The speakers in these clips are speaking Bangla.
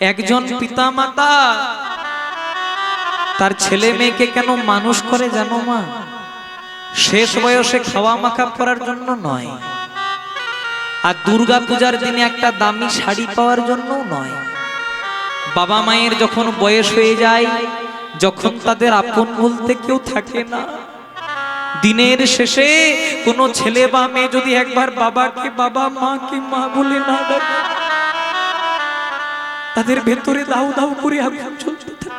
একজন পিতামাতা তার ছেলে মেয়েকে কেন মানুষ করে জানো মা? শেষ বয়সে খাওয়া মাখা করার জন্য নয়, আর দুর্গা পূজার দিনে একটা দামি শাড়ি পাওয়ার জন্য নয়। বাবা মায়ের যখন বয়স হয়ে যায়, যখন তাদের আপন বলতে কেউ থাকে না, দিনের শেষে কোনো ছেলে বা মেয়ে যদি একবার বাবাকে বাবা, মাকে মা বলে না ডাকে, তাদের ভেতরে দাউ দাউ করে আগুন জ্বলতে থাকে।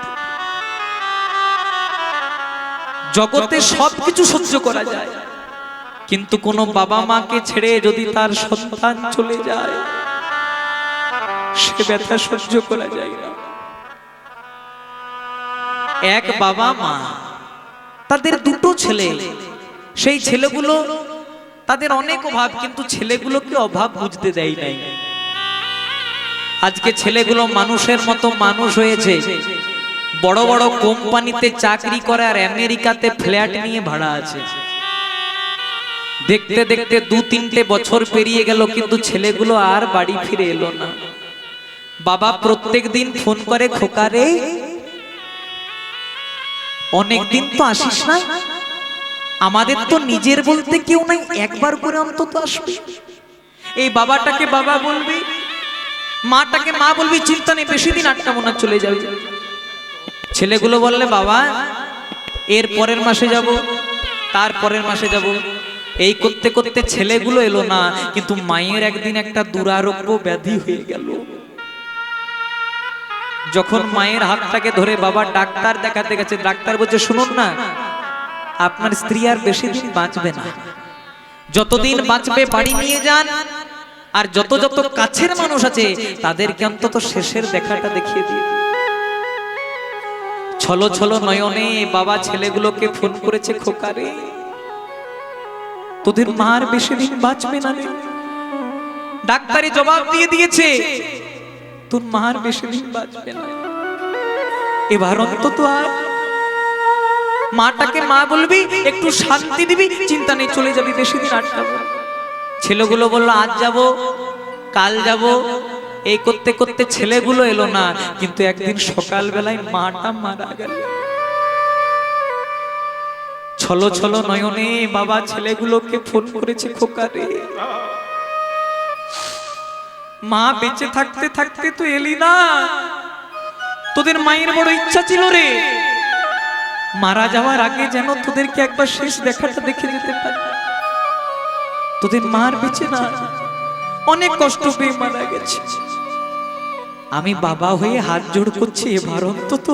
জগতে সবকিছু সহ্য করা যায়, কিন্তু কোনো বাবা মাকে ছেড়ে যদি তার সন্তান চলে যায়, সে ব্যথা সহ্য করা যায় না। এক বাবা মা, তাদের দুটো ছেলে, সেই ছেলেগুলো তাদের অনেক অভাব, কিন্তু ছেলেগুলোকে অভাব বুঝতে দেয় নাই। আজকে ছেলেগুলো মানুষের মতো মানুষ হয়েছে, বড় বড় কোম্পানিতে চাকরি করে আর আমেরিকাতে ফ্ল্যাট নিয়ে ভাড়া আছে। দেখতে দেখতে 2-3টে বছর পেরিয়ে গেল, কিন্তু ছেলেগুলো আর বাড়ি ফিরে এলো না। বাবা প্রত্যেক দিন ফোন করে, খোকা রে অনেকদিন তো আসিস না, আমাদের তো নিজের বলতে কেউ নাই, একবার করে অন্তত আসবি। এই বাবাটাকে বাবা বলবি, মাটাকে মা বলবি, চিন্তা নেই, বেশি দিন আটকাবো না, চলে যাবে। ছেলেগুলো বললে বাবা এর পরের মাসে যাব, তার পরের মাসে যাব, এই করতে করতে ছেলেগুলো এলো না। কিন্তু মায়ের একদিন একটা দুরারোগ্য ব্যাধি হয়ে গেল। যখন মায়ের হাতটাকে ধরে বাবা ডাক্তার দেখাতে গেছে, ডাক্তার বলছে শুনুন না, আপনার স্ত্রী আর বেশি দিন বাঁচবে না, যতদিন বাঁচবে বাড়ি নিয়ে যান, আর যত যত কাছের মানুষ আছে তাদেরকে অন্তত শেষের দেখাটা দেখিয়ে দিয়ে। ছলো ছলো নয়নে বাবা ছেলেগুলোকে ফোন করেছে, খোকা রে তোদের মার বেশি দিন বাঁচবে না রে। ডাক্তারি জবাব দিয়ে দিয়েছে, তোর মার বেশি দিন বাঁচবে না, এবার অন্তত আর মাটাকে মা বলবি, একটু শান্তি দিবি, চিন্তা নেই, চলে যাবি, বেশি দিন আটকাবো। ছেলেগুলো বললো আজ যাব, কাল যাব, এই করতে করতে ছেলেগুলো এলো না। কিন্তু একদিন সকাল বেলায় মাটা মারা গেল। ছলো ছলো নয়নে বাবা ছেলেগুলোকে ফোন করেছে, খোকা রে মা বেঁচে থাকতে থাকতে তো এলি না, তোদের মায়ের বড় ইচ্ছা ছিল রে, মারা যাওয়ার আগে যেন তোদেরকে একবার শেষ দেখাটা দেখে যেতে পারি। তোদের মার বেঁচে না, অনেক কষ্ট পেয়ে মারা গেছে। আমি বাবা হয়ে হাত জোড় করছি, এবার অন্তত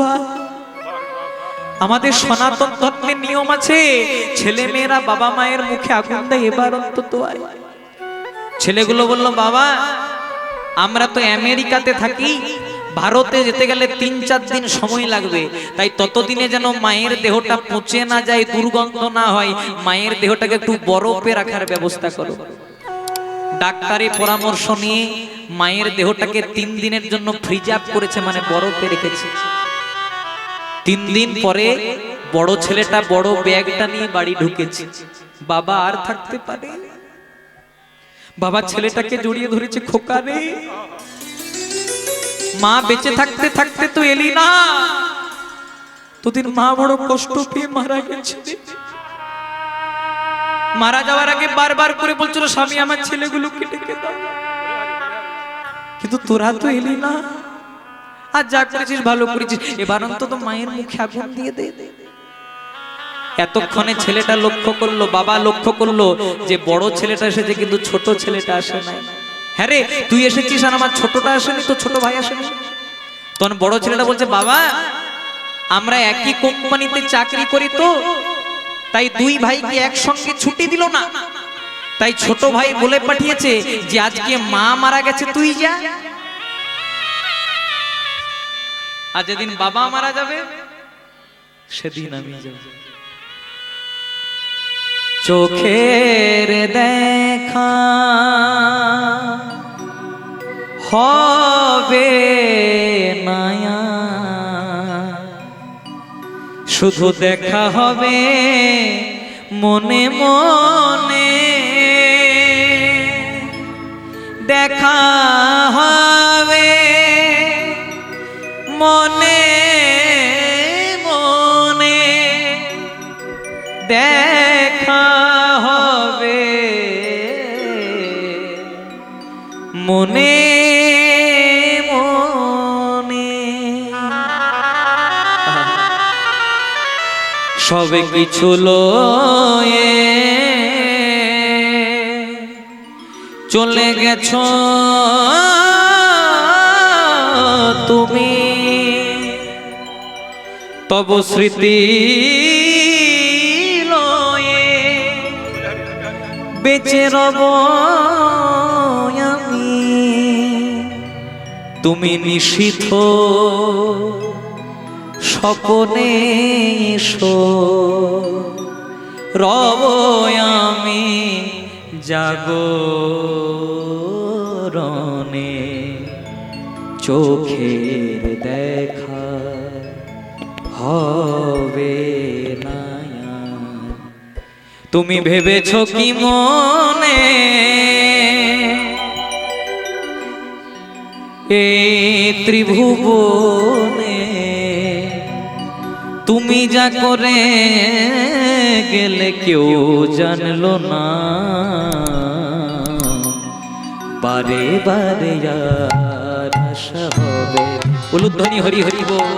আমাদের সনাতন ধর্মের নিয়ম আছে, ছেলে মেয়েরা বাবা মায়ের মুখে আগুন দেয়, এবার অন্তত আয়। ছেলেগুলো বলল বাবা আমরা তো আমেরিকাতে থাকি, ভারতে যেতে গেলে 3-4 দিন সময় লাগবে, তাই ততদিনে যেন মায়ের দেহটা পচে না যায়, দুর্গন্ধ না হয়, মায়ের দেহটাকে একটু বরফে রাখার ব্যবস্থা করো। ডাক্তারি পরামর্শ নিয়ে মায়ের দেহটাকে 3 দিনের জন্য ফ্রিজ আপ করেছে, মানে বরফে রেখেছে। 3 দিন পরে বড় ছেলেটা বড় ব্যাগটা নিয়ে বাড়ি ঢুকেছে। বাবা আর থাকতে পারে, বাবা ছেলেটাকে জড়িয়ে ধরেছে, খোকা রে মা বেঁচে থাকতে থাকতে তো এলি না, তোদের মা বড় কষ্ট পেয়ে মারা গেছে। মারা যাওয়ার আগে বারবার করে বলছিল স্বামী আমার ছেলেগুলোকে ডেকে দাও, কিন্তু তোরা তো এলি না, আর যা করেছিস ভালো করেছিস, এবার অন্তত মায়ের মুখে আগুন দিয়ে দে। এতক্ষণে ছেলেটা লক্ষ্য করলো, বাবা লক্ষ্য করলো যে বড় ছেলেটা এসেছে কিন্তু ছোট ছেলেটা আসে নাই। হ্যাঁ রে তুই এসেছিস আর আমার ছোটটা আসেনি, তো ছোট ভাই আসেনি। তখন বড় ছেলেটা বলছে বাবা আমরা একই কোম্পানিতে চাকরি করি, তো তাই 2 ভাইকে একসঙ্গে ছুটি দিল না, তাই ছোট ভাই বলে পাঠিয়েছে যে আজকে মা মারা গেছে তুই যা, আর যেদিন বাবা মারা যাবে সেদিন আমি যাব। চোখের দেখা হবে মায়া, শুধু দেখা হবে মনে মনে, দেখা হবে মনে মনে দেখা হবে মনে মনে সবে কিছু লয়ে চলে গেছো তুমি তব স্মৃতি লয়ে বেঁচে রব আমি তুমি নিশীথ স্বপনে এসো রব আমি জাগরণে চোখের দেখা হবে না আর। তুমি ভেবেছো কি মনে এই ত্রিভুবনে তুমি যা করে গেলে কেউ জানলো না বারে বারে আর আশা হবে উলুধ্বনি হরি হরি বল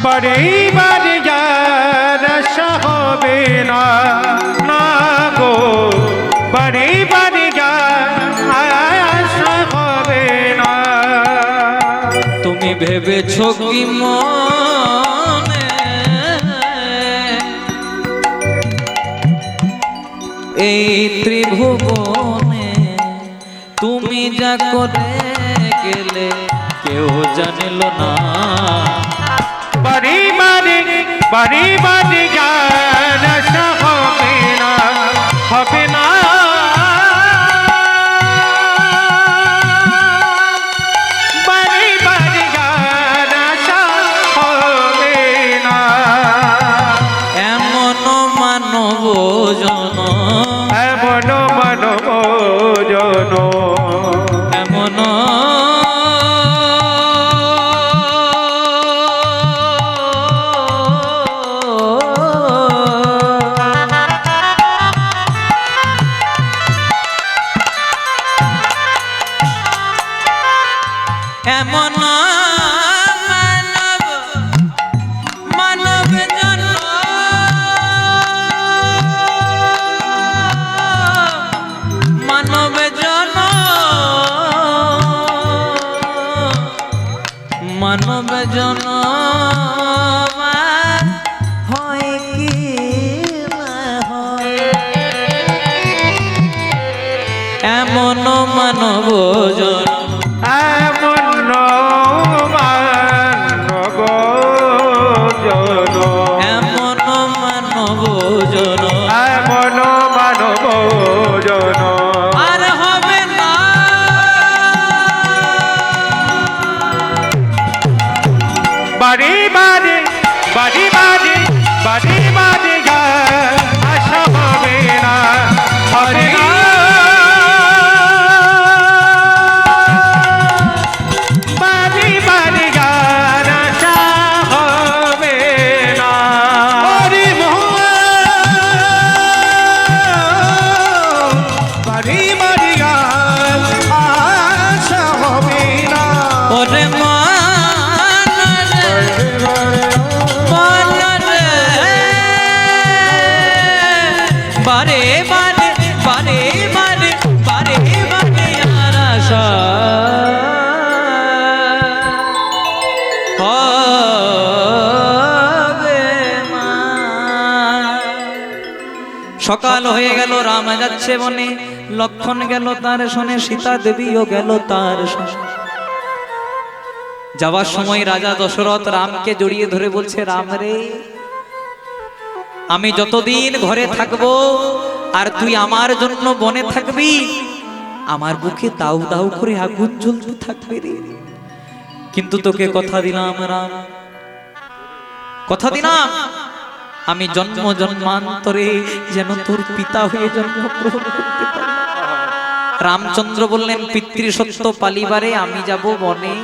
বারে বারে আর আশা হবে না না গো বারে বারে আর আশা হবে না তুমি ভেবেছো কি মনে এই ত্রিভুবনে তুমি যা করে গেলে কেউ জানিল না বারে বারে আর আশা হবে না হবে না বারে বারে আর আশা হবে না এমন মানব জন এমন মানব জন এমন এমন মানব মানব জন মানব জন মানব জন হয় কি না হয় এমন মানব জন এমন মানব জন এমন মানব জন এমন মানব জন আর হবে না বারে বারে আশা হবে না হবে না বারে বারে আশা হবে না হরি বারে বারে আশা হবে না ওরে বারে বারে বারে বারে বারে বারে আর আশা হবে না। সকাল হয়ে গেল রাম যাচ্ছে বনে লক্ষণ গেল তার শোনে সীতা দেবীও গেল তার শোনে যাওয়ার সময় রাজা দশরথ রামকে জড়িয়ে ধরে বলছে রাম রে আমি যতদিন ঘরে থাকবো আর তুই আমার জন্য বনে থাকবি আমার বুকে দাউ দাউ করে আগুন জ্বলতে থাকবে রে কিন্তু তোকে কথা দিলাম রাম কথা দিলাম আমি জন্ম জন্মান্তরে যেন তোর পিতা হয়ে জন্মগ্রহণ করতে পারি রামচন্দ্র বললেন পিতৃসত্য পালিবারে আমি যাব বনে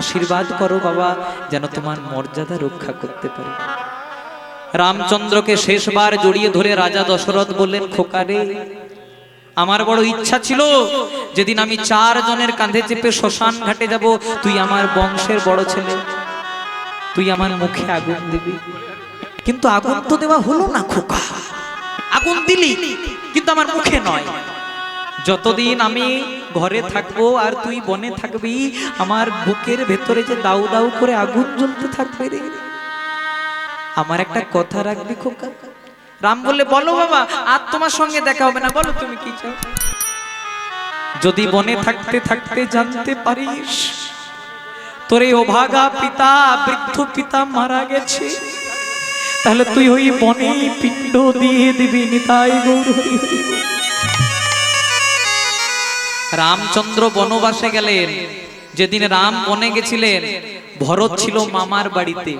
আশীর্বাদ করো বাবা, যেন তোমার মর্যাদা রক্ষা করতে পারি। রামচন্দ্রকে শেষবার জড়িয়ে ধরে রাজা দশরথ বললেন, খোকা রে, আমার বড় ইচ্ছা ছিল যেদিন আমি 4 জনের কাঁধে চেপে শ্মশান ঘাটে যাব, তুই আমার বংশের বড় ছেলে, তুই আমার মুখে আগুন দিবি। কিন্তু আগুন তো দেওয়া হলো না খোকা, আগুন দিলি কিন্তু আমার মুখে নয়। যতদিন আমি ঘরে থাকবো আর তুই বনে থাকবি, আমার বুকের ভেতরে যে দাউ দাউ করে আগুন জ্বলতে থাকবে রে। আমার একটা কথা রাখবি খোকা? রাম বললে, বলো বাবা, আর তোমার সঙ্গে দেখা হবে না, বলো তুমি কি চাও। যদি বনে থাকতে থাকতে জানতে পারিস তোর এই অভাগা পিতা, বৃদ্ধ পিতা মারা গেছে, তাহলে তুই ওই বনে পিণ্ড দিয়ে দিবি। নিতাই গৌর হরি হরি। রামচন্দ্র বনবাসে গেলেন। যেদিন রাম বনে গেছিলেন, ভরত ছিল মামার বাড়িতে।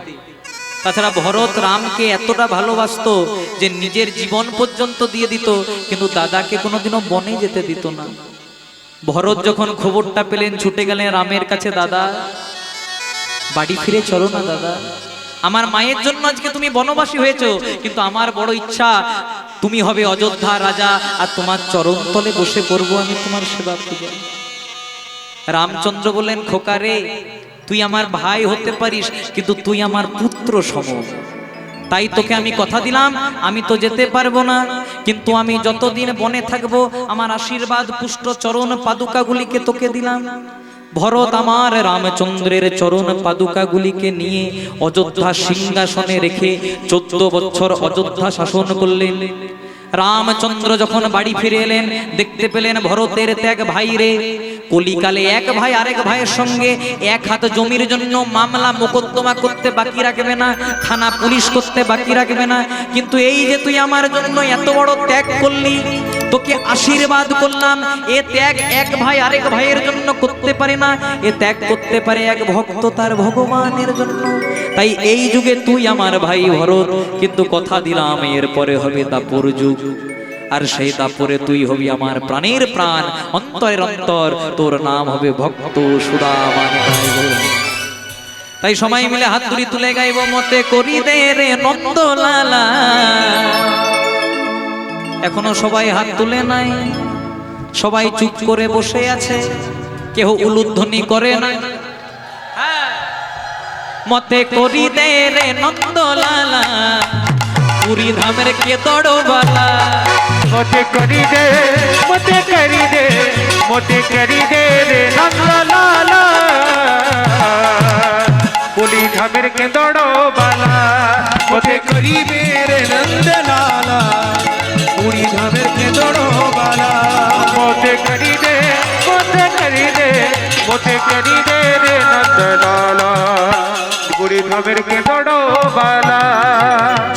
তাছাড়া ভরত রামকে এতটা ভালোবাসতো যে নিজের জীবন পর্যন্ত দিয়ে দিত, কিন্তু দাদাকে কোনোদিনও বনে যেতে দিত না। ভরত যখন খবরটা পেলেন, ছুটে গেলেন রামের কাছে, দাদা বাড়ি ফিরে চলো না দাদা, আমার মায়ের জন্য আজকে তুমি বনবাসী হয়েছো, কিন্তু আমার বড় ইচ্ছা তুমি হবে অযোধ্যা রাজা, আর তোমার চরণ তলে বসে পড়বো আমি তোমার সেবা পূজা। রামচন্দ্র বললেন, খোকা রে, তুই আমার ভাই হতে পারিস, কিন্তু তুই আমার পুত্র সম। তাই তোকে আমি কথা দিলাম, আমি তো যেতে পারবো না, কিন্তু আমি যতদিন বনে থাকবো আমার আশীর্বাদ পুষ্ট চরণ পাদুকাগুলিকে তোকে দিলাম। ভরত আমার রামচন্দ্রের চরণ পাদুকাগুলিকে নিয়ে অযোধ্যা সিংহাসনে রেখে 14 বছর অযোধ্যা শাসন করলেন। রামচন্দ্র যখন বাড়ি ফিরে এলেন, দেখতে পেলেন ভরতের ত্যাগ ভাই রে। কলিকালে এক ভাই আরেক ভাইয়ের সঙ্গে 1 হাত জমির জন্য মামলা মোকদ্দমা করতে বাকি রাখবে না, থানা পুলিশ করতে বাকি রাখবে না। কিন্তু এই যে তুই আমার জন্য এত বড় ত্যাগ করলি, তোকে আশীর্বাদ করলাম, এ ত্যাগ এক ভাই আরেক ভাইয়ের জন্য করতে পারে না, এ ত্যাগ করতে পারে এক ভক্ত তার ভগবানের জন্য। তাই এই যুগে তুই আমার ভাই ভরত, কিন্তু কথা দিলাম এরপরে হবে দাপর যুগ, আর সেই দাপরে তুই হবি আমার প্রাণের প্রাণ, অন্তরের অন্তর, তোর নাম হবে ভক্ত সুদামা। তাই সবাই মিলে হাত তুলে গাইব, মতে করি দে রে নন্দলালা। এখনো সবাই হাত তুলে নাই, সবাই চুপ করে বসে আছে, কেউ উলুধ্বনি করে না। মতে করি দে রে নন্দলালা, পুরী ধামের কে দড়বালা। মতে করি দে, মতে করি দে, মতে করি দে রে নন্দলালা, পুরী ধামের কে দড়বালা। মতে করি দে রে নন্দলালা, পুরী ধামের কে দড়বালা। মতে করি দে, মতে করি দে, মতে করি দে রে নন্দলালা, পুরী ধামের কে দড়বালা।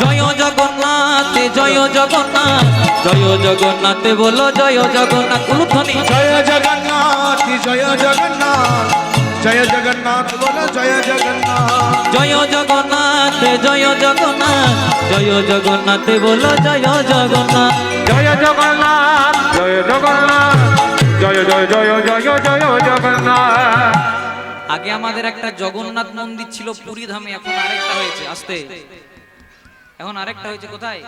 জয় জগন্নাথ, জয় জগন্নাথ, জয় জগন্নাথ বলো, জয় জগন্নাথ। উলুধ্বনি। জয় জগন্নাথ, জয় জগন্নাথ, জয় জগন্নাথ বলো, জয় জগন্নাথ। জয় জগন্নাথ, জয় জগন্নাথ, জয় জগন্নাথ বলো, জয় জগন্নাথ। জয় জগন্নাথ, জয় জগন্নাথ, জয় জয় জয় জয় জয় জগন্নাথ। আগে আমাদের একটা জগন্নাথ মন্দির ছিল পুরী ধামে, এখন আরেকটা হয়েছে। আসতে, এখন আরেকটা হয়েছে কোথায়?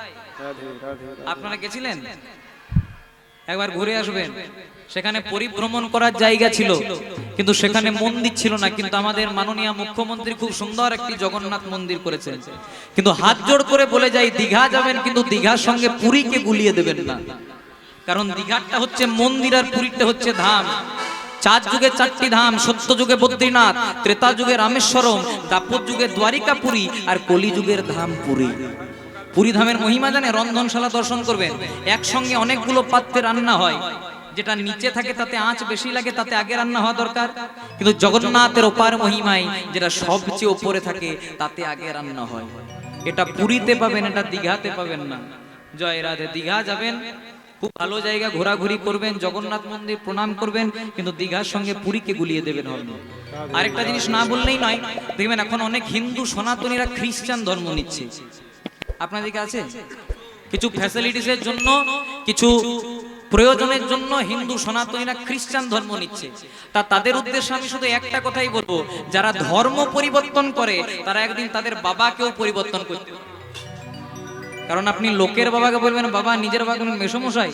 আপনারা গেছিলেন? একবার ঘুরে আসবেন। সেখানে পরিভ্রমণ করার জায়গা ছিল, কিন্তু সেখানে মন্দির ছিল না। কিন্তু আমাদের মাননীয় মুখ্যমন্ত্রী খুব সুন্দর একটি জগন্নাথ মন্দির করেছেন। কিন্তু হাত জোড় করে বলে যাই, দীঘা যাবেন কিন্তু দীঘার সঙ্গে পুরীকে গুলিয়ে দেবেন না, কারণ দীঘাটা হচ্ছে মন্দির আর পুরীটা হচ্ছে ধাম। 4 যুগে 4টি ধাম, সত্য যুগে বদ্রীনাথ, ত্রেতা যুগে রামেশ্বরম, দাপর যুগে দ্বারিকাপুরী, আর কলি যুগের ধাম পুরী। পুরী ধামের মহিমা জানে? রন্ধনশালা দর্শন করবেন, একসঙ্গে অনেকগুলো পাত্রে রান্না হয়। যেটা নিচে থাকে তাতে আঁচ বেশি লাগে, তাতে আগে রান্না হওয়া দরকার। কিন্তু জগন্নাথের অপার মহিমায় যেটা সবচেয়ে উপরে থাকে তাতে আগে রান্না হয়। এটা পুরীতে পাবেন, এটা দীঘাতে পাবেন না। জয় রাধে। দীঘা যাবেন, খুব ভালো জায়গা, ঘোরাঘুরি করবেন, জগন্নাথ মন্দির প্রণাম করবেন, কিন্তু দীঘার সঙ্গে পুরীকে গুলিয়ে দেবেন হবে। আরেকটা জিনিস না বললেই নয়, দেখবেন এখন অনেক হিন্দু সনাতনীরা খ্রিস্টান ধর্ম নিচ্ছে। আপনাদেরকে আছে কিছু ফ্যাসিলিটিসের জন্য, কিছু প্রয়োজনের জন্য হিন্দু সনাতনীরা খ্রিস্টান ধর্ম নিচ্ছে। তাদের উদ্দেশ্যে আমি শুধু একটা কথাই বলবো, যারা ধর্ম পরিবর্তন করে তারা একদিন তাদের বাবাকেও পরিবর্তন করতে পারে। কারণ আপনি লোকের বাবাকে বলবেন বাবা, নিজের বাবাকে বলবেন মেসোমশাই,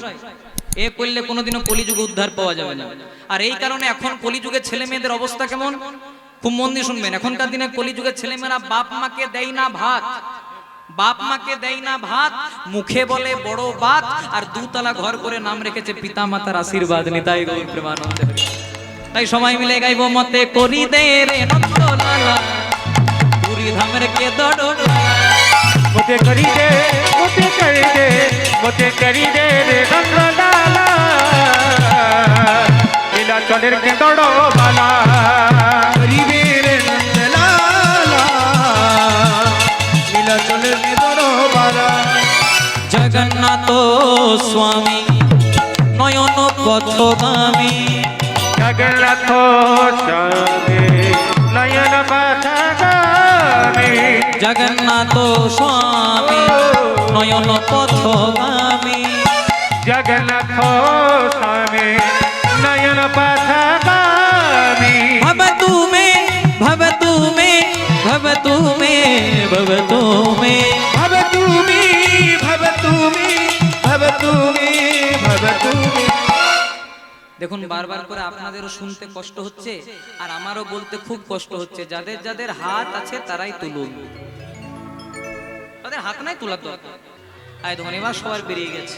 এ করলে কোনোদিনও কলিযুগে উদ্ধার পাওয়া যাবে না। আর এই কারণে এখন কলিযুগের ছেলে মেয়েদের অবস্থা কেমন, খুব মন দিয়ে শুনবেন। এখনকার দিনে কলিযুগের ছেলেমেয়েরা বাপ মাকে দেয় না ভাত, বাপ মাকে দেয় না ভাত, মুখে বলে বড় বাত, আর দুতলা ঘর করে নাম রেখেছে পিতা মাতার আশীর্বাদ। নিতাই গৌর প্রেমানন্দে হরি। তাই সবাই মিলে গাইবো মতে করি দে রে নন্দলালা, পুরী ধামের কে দড়লা, মোতে করি দে, মোতে করি দে, মোতে করি দে রে নন্দলালা, নীলাচলের কেঁদড় বালা, করিবে রে নন্দলালা, নীলাচলের কেঁদড় বালা। জগন্নাথ স্বামী নয়ন পথগামী, জগন্নাথ স্বামী নয়ন পথগামী, জগন্নাথ স্বামী নয়ন পথগামী, জগন্নাথ স্বামী নয়ন পথগামী, ভব তুমে ভব তুমে ভব তুমে ভব তুমে। ভব তুমি, ভব তুমি, ভব তুমি, ভব তুমি। দেখুন বারবার করে আপনাদেরও শুনতে কষ্ট হচ্ছে আর আমারও বলতে খুব কষ্ট হচ্ছে। যাদের যাদের হাত আছে তারাই তুলুন, তাদের হাত নাই তোলার দরকার। আয় দেখুন এবার সবার বেরিয়ে গেছে।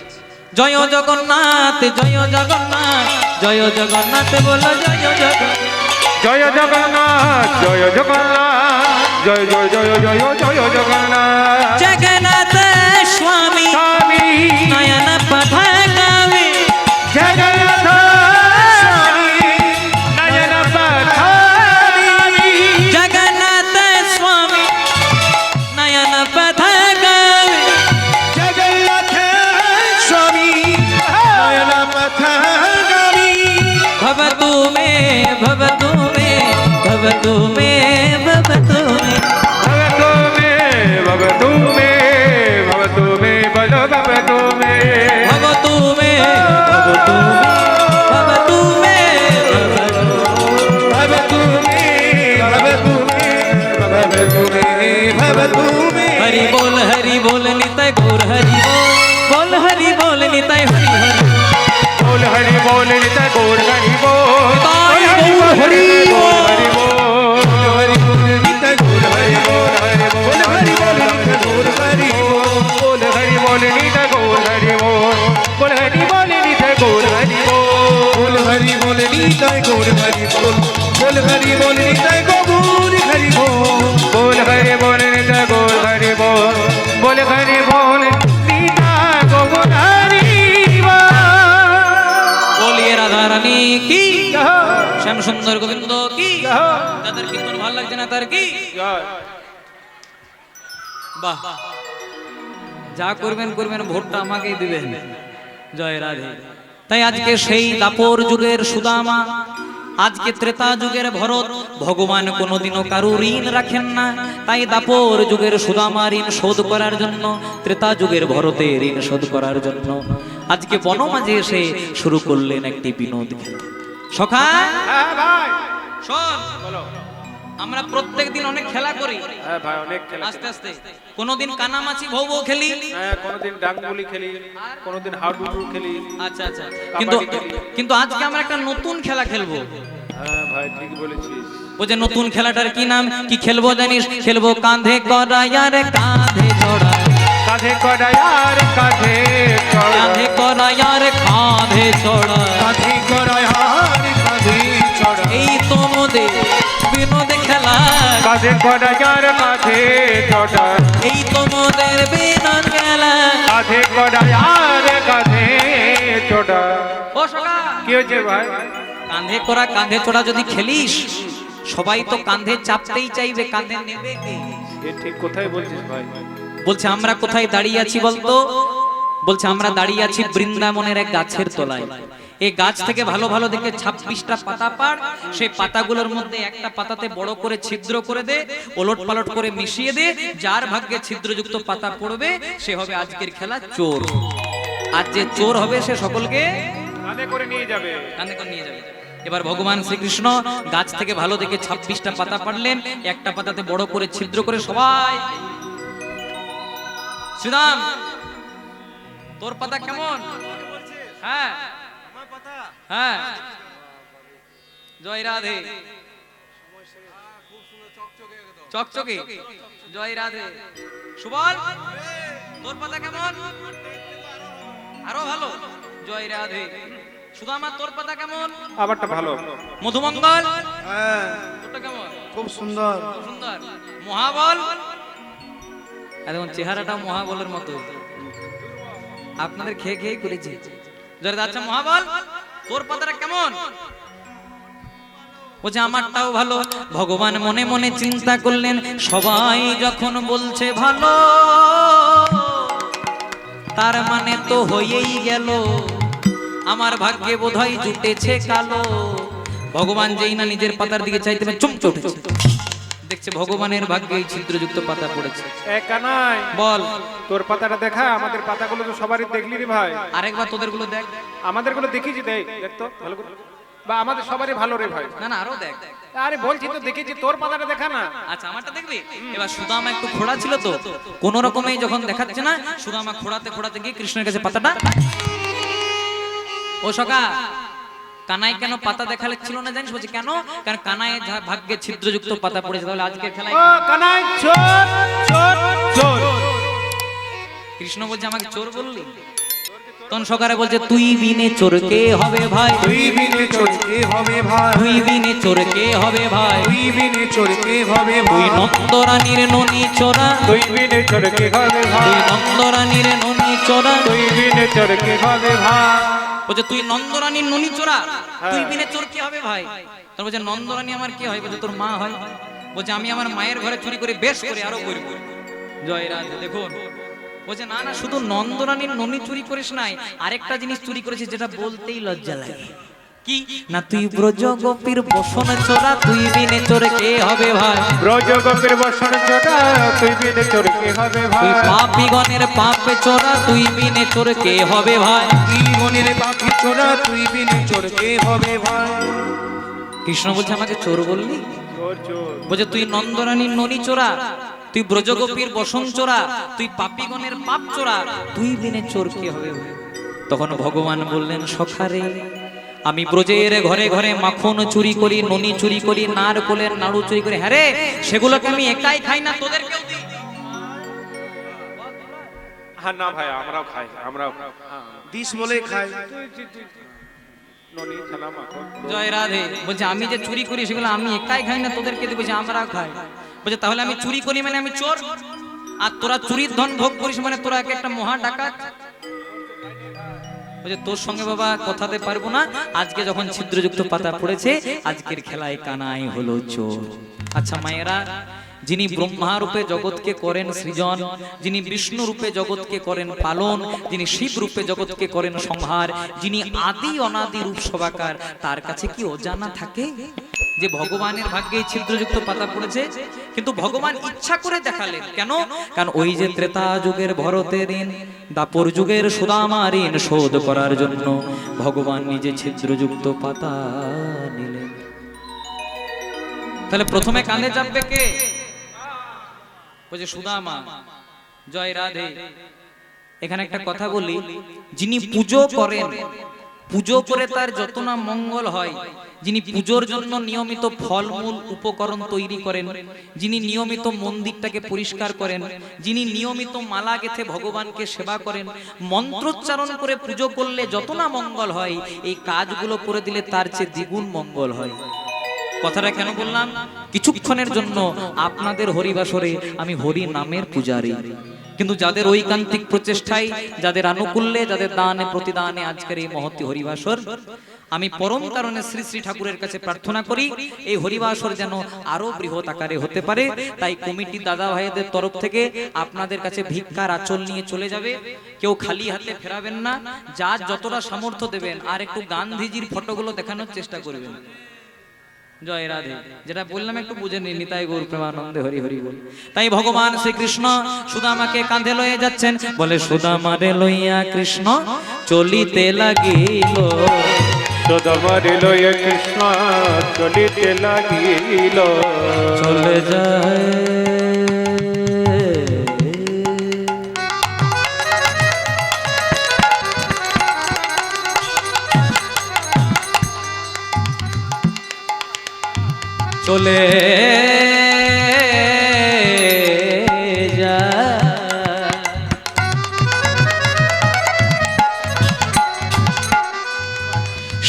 জয় জগন্নাথ, জয় জগন্নাথ, জয় জগন্নাথ, বলো জয় জগন্নাথ। জয় জগন্নাথ, জয় জগন্নাথ, জয় জয় জয় জয় জয় জগন্নাথ, জগন্নাথ স্বামী স্বামী নয়ন পথগামী, জগন্নাথ স্বামী নয়ন পথগামী, জগন্নাথ স্বামী নয়ন পথগামী, জগন্নাথ স্বামী নয়ন পথগামী। ভব তুমে ভব তুমে ভব তুমে ভব তুমে। ভগতু মে, ভগতু মে, বলো ভগতু মে, ভব তুমে ভব তুমে ভব তুমে ভব তুমি, ভব তুমি, ভব তুমি, ভব তুমি। হরি বল নিতাই গৌর হরি বল, হরি বল নিতাই হরি হরি बोल हरि बोल नित गौर हरि बोल, ताई गौर हरि बोल, हरि बोल, हरि बोल नित गौर हरि बोल, हरि बोल, हरि बोल नित गौर हरि बोल। बोल हरि बोल नित गौर हरि बोल, बोल हरि बोल नित गौर हरि बोल, बोल हरि बोल निताय गौर हरि बोल, बोल हरि बोल निताय गौर हरि बोल। बोल हरि बोल नित गौर हरि बोल, बोल हरि बोल नित गौर हरि बोल। বলিয়ে রাধা রানী কি, শ্যাম সুন্দর গোবিন্দ কি, যাদের কীর্তন ভালো লাগছে না তার কি। বাহ, যা করবেন করবেন, ভোটটা আমাকেই দিবেন। জয় রাধে। তাই আজকে সেই দাপর যুগের সুদামা, আজকে ত্রেতা যুগের ভরত, ভগবান কোনোদিনও কারো ঋণ রাখেন না। তাই দাপর যুগের সুদামা ঋণ শোধ করার জন্য, ত্রেতা যুগের ভরতের ঋণ শোধ করার জন্য আজকে বনমাঝে এসে শুরু করলেন একটি বিনোদ খেলা। সখা হ্যাঁ ভাই, শোন, বলো। আমরা প্রত্যেক দিন অনেক খেলা করি, হ্যাঁ ভাই, অনেক খেলা। আস্তে আস্তে কোনোদিন কানামাছি ভৌ ভৌ খেলি, হ্যাঁ, কোনোদিন ডাঙ্গুলি খেলি, কোনোদিন হাডুডু খেলি। আচ্ছা আচ্ছা, কিন্তু কিন্তু আজকে আমরা একটা নতুন খেলা খেলবো। হ্যাঁ ভাই, ঠিক বলেছিস। ও যে নতুন খেলাটার কি নাম, কি খেলবো জানিস? খেলবো কাঁধে করা আর কাঁধে চড়া, কাঁধে কড়াইয়ার কাঁধে চড়া, কাঁধে করা আর কাঁধে চড়া, কাঁধে করায় হার কাঁধে চড়া। এই তো মোদের বিনোদ খেলা, কাঁধে কড়াইয়ার কাঁধে চড়া, এই তো মোদের বিনোদ খেলা। কাঁধে কড়াইয়ার কাঁধে চড়া। ও সখা, কি হয়েছে ভাই? কাঁধে করা কাঁধে চড়া যদি খেলিস, সবাই তো কাঁধে চাপতেই চাইবে, কাঁধে নেবে কে? এ ঠিক কোথায় বলছিস ভাই? বলছে আমরা কোথায় দাঁড়িয়ে আছি বলতো? বলছে আমরা দাঁড়িয়ে আছি বৃন্দাবনের এক গাছের তলায়। এই গাছ থেকে ভালো ভালো দেখে 26টা পাতা পাড়, সেই পাতাগুলোর মধ্যে একটা পাতাতে বড় করে ছিদ্র করে দে, ওলট পালট করে মিশিয়ে দে, যার ভাগ্যে ছিদ্রযুক্ত পাতা পড়বে সে হবে আজকের খেলা চোর। আর যে চোর হবে সে সকলকে কাঁধে করে নিয়ে যাবে। কাঁধে করে নিয়ে যাবে। এবার ভগবান শ্রীকৃষ্ণ গাছ থেকে ভালো দেখে 26টা পাতা পাড়লেন, একটা পাতাতে বড় করে ছিদ্র করে সবাই, শ্রীরাম তোর পাতা কেমন? হ্যাঁ হ্যাঁ, জয় রাধে, চকচকে, জয় রাধে। সুবল তোর পাতা কেমন? আরো ভালো, জয় রাধে। সুদামা তোর পাতা কেমন? আবারটা ভালো। মধুমঙ্গল হ্যাঁ তোরটা কেমন? খুব সুন্দর। খুব সুন্দর। মহাবল, একদম চেহারাটা মহাবলের মতো, আপনাদের খেয়ে খেয়ে করেছি। আচ্ছা মহাবল তোর পাতাটা কেমন? বলছে আমারটাও ভালো। ভগবান মনে মনে চিন্তা করলেন, সবাই যখন বলছে ভালো, তার মানে তো হয়েই গেল, আমার ভাগ্যে বোধহয় জুটেছে কালো। ভগবান যেই না নিজের পাতার দিকে চাইতে চমকে উঠেছে, দেখছে ভগবানের ভাগ্যে এই ছিদ্রযুক্ত পাতা পড়েছে। এ কানাই বল তোর পাতাটা দেখা, আমাদের পাতাগুলো তো সবারই দেখলি রে ভাই। আরেকবার তোদের গুলো দেখ। আমাদের গুলো দেখিছি, দেখ দেখ তো ভালো করে, বা আমাদের সবারই ভালো রে ভাই। না না আরো দেখ। আরে বলছি তো দেখেছি, তোর পাতাটা দেখা না। আচ্ছা আমারটা দেখবি। এবার সুদামা একটু খোড়া ছিল তো, কোন রকমে যখন দেখাচ্ছে না, সুদামা খোড়াতে খোড়াতে গিয়ে কৃষ্ণের কাছে পাতাটা, ও সখা কানাই কেন পাতা দেখালে ছিল না জানিস? বলছে কেন? কারণ কানাইয়ের ভাগ্যে ছিদ্রযুক্ত পাতা পড়েছে। তাহলে আজকের খেলায় ও কানাই চোর চোর চোর। কৃষ্ণ বলছে আমাকে চোর বললি? তখন সকারে বলছে তুই বিনে চোর কে হবে ভাই, তুই বিনে চোর কে হবে ভাই, তুই বিনে চোর কে হবে ভাই, তুই বিনে চোর কে হবে তুই ভাই, নন্দরানীর ননি চোরা, তুই বিনে চোর কে হবে ভাই, তুই নন্দরানীর ননি চোরা, তুই বিনে চোর কে হবে ভাই। বলছে তুই নন্দরানীর ননি চোরা, তুই বিনে চোর কে হবে ভাই? তোর বলছে নন্দরানী আমার কি হয়? বলছে তোর মা হয়। বলছে আমি আমার মায়ের ঘরে চুরি করে বেশ করে আরো করব। জয় রাধে। দেখুন বলছে না না, শুধু নন্দরানীর ননি চুরি করিস নাই, আরেকটা জিনিস চুরি করেছিস যেটা বলতেই লজ্জা লাগে। কি না? তুই ব্রজ গোপীর বসন চোরা, তুই বিনে চোর কে হবে ভাই, ব্রজ গোপীর বসন চোরা, তুই বিনে চোর কে হবে ভাই, তুই পাপীগণের পাপে চোরা, তুই বিনে চোর কে হবে ভাই, তুই গণের পাখি চোরা, তুই বিনে চোর কে হবে ভাই। কৃষ্ণ বলছে আমাকে চোর বললি? চোর চোর। বলছে তুই নন্দরানীর ননি চোরা, তুই ব্রজগোপীর বসন চোরা, তুই পাপীগণের পাপ চোরা, তুই বিনে চোর কে হবে ভাই? তখন ভগবান বললেন সখারে, আমি ব্রজের ঘরে ঘরে মাখন চুরি করি, ননি চুরি করি, নারকোলের নাড়ু চুরি করি। হ্যাঁ রে, সেগুলোকে আমি একাই খাই না, তোদেরকেও দিই। হ্যাঁ না ভাই, আমরাও খাই, আমরাও দিস বলে খাই। ননি ছানা মাখন। জয় রাধে। বলছে আমি যে চুরি করি সেগুলো আমি একাই খাই না, তোদেরকে দিই। বলছে আমরা খাই। বলছে তাহলে আমি চুরি করি মানে আমি চোর, আর তোরা চুরির ধন ভোগ করিস মানে তোরা একটা মহা ডাকাত। বলছে তোর সঙ্গে বাবা কথাতে পারবো না, আজকে যখন ছিদ্রযুক্ত পাতা পড়েছে, আজকের খেলায় কানাই হলো চোর। আচ্ছা মায়েরা, যিনি ব্রহ্মা রূপে জগৎকে করেন সৃজন, যিনি বিষ্ণু রূপে জগৎকে করেন পালন, যিনি শিব রূপে জগৎকে করেন সংহার, যিনি আদি অনাদি রূপ সবাকার, তার কাছে কি অজানা থাকে যে ভগবানের ভাগ্যে ছিদ্রযুক্ত পাতা পড়েছে? কিন্তু ভগবান ইচ্ছা করে দেখালেন। কেন? কারণ ওই যে ত্রেতা যুগের ভরতের ঋণ, দাপর যুগের সুদামার ঋণ শোধ করার জন্য ভগবান নিজে ছিদ্রযুক্ত পাতা নিলেন। তাহলে প্রথমে কাঁধে চাপবে কে? বলছে সুদামা। জয় রাধে। এখানে একটা কথা বলি, যিনি পুজো করেন, পুজো করে তার যত না মঙ্গল হয়, যিনি পুজোর জন্য নিয়মিত ফলমূল উপকরণ তৈরি করেন, যিনি নিয়মিত মন্দিরটাকে পরিষ্কার করেন, যিনি নিয়মিত মালা গেথে ভগবানকে সেবা করেন, মন্ত্রোচ্চারণ করে পুজো করলে যত না মঙ্গল হয়, এই কাজগুলো করে দিলে তার চেয়ে দ্বিগুণ মঙ্গল হয়। কথাটা কেন বললাম? কিছুক্ষণের জন্য আপনাদের হরিবাসরে আমি হরি নামের পূজারী, কিন্তু যাদের ঐকান্তিক প্রচেষ্টায়, যাদের আনুকূল্যে, যাদের দানে প্রতিদানে আজকের এই মহতি হরিবাসর, আমি পরম কারণে শ্রী শ্রী ঠাকুরের কাছে প্রার্থনা করি এই হরিবাসর যেন আরো বৃহৎ আকারে হতে পারে। তাই কমিটি দাদা ভাইদের তরফ থেকে আপনাদের কাছে ভিক্ষার আঁচল নিয়ে চলে যাবে, কেউ খালি হাতে ফেরাবেন না, যার যতটা সামর্থ্য দেবেন। আর একটু গান্ধীজির ফটোগুলো দেখানোর চেষ্টা করবেন। জয় রাধে। যেটা বললাম একটু বুঝে নিন, নিতাই গৌর প্রেমানন্দে হরি হরি বল। তাই ভগবান শ্রীকৃষ্ণ সুদামাকে কাঁধে লয়ে যাচ্ছেন, বলে সুদামারে লইয়া কৃষ্ণ চলিতে লাগিল। সুদামারে লইয়া কৃষ্ণ চলিতে লাগিল। চলে যায় চলে যায়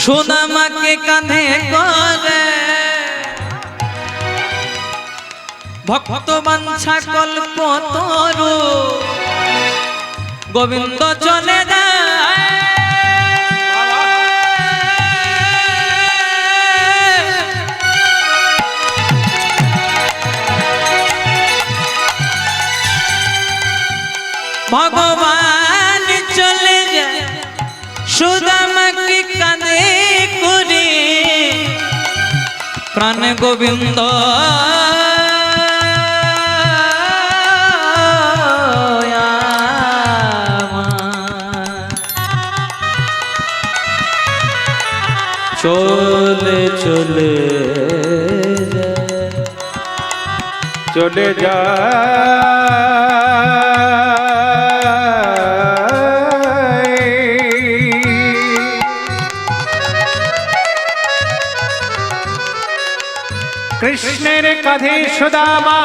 সুদামাকে কাঁধে করে ভক্ত বাঞ্ছা কল্প তরু গোবিন্দ চলে যায়। ভগবান চলে যায় সুদামাকে কাঁধে করে, প্রাণ গোবিন্দ চলে চলে চলে কৃষ্ণের কাঁধে সুদামা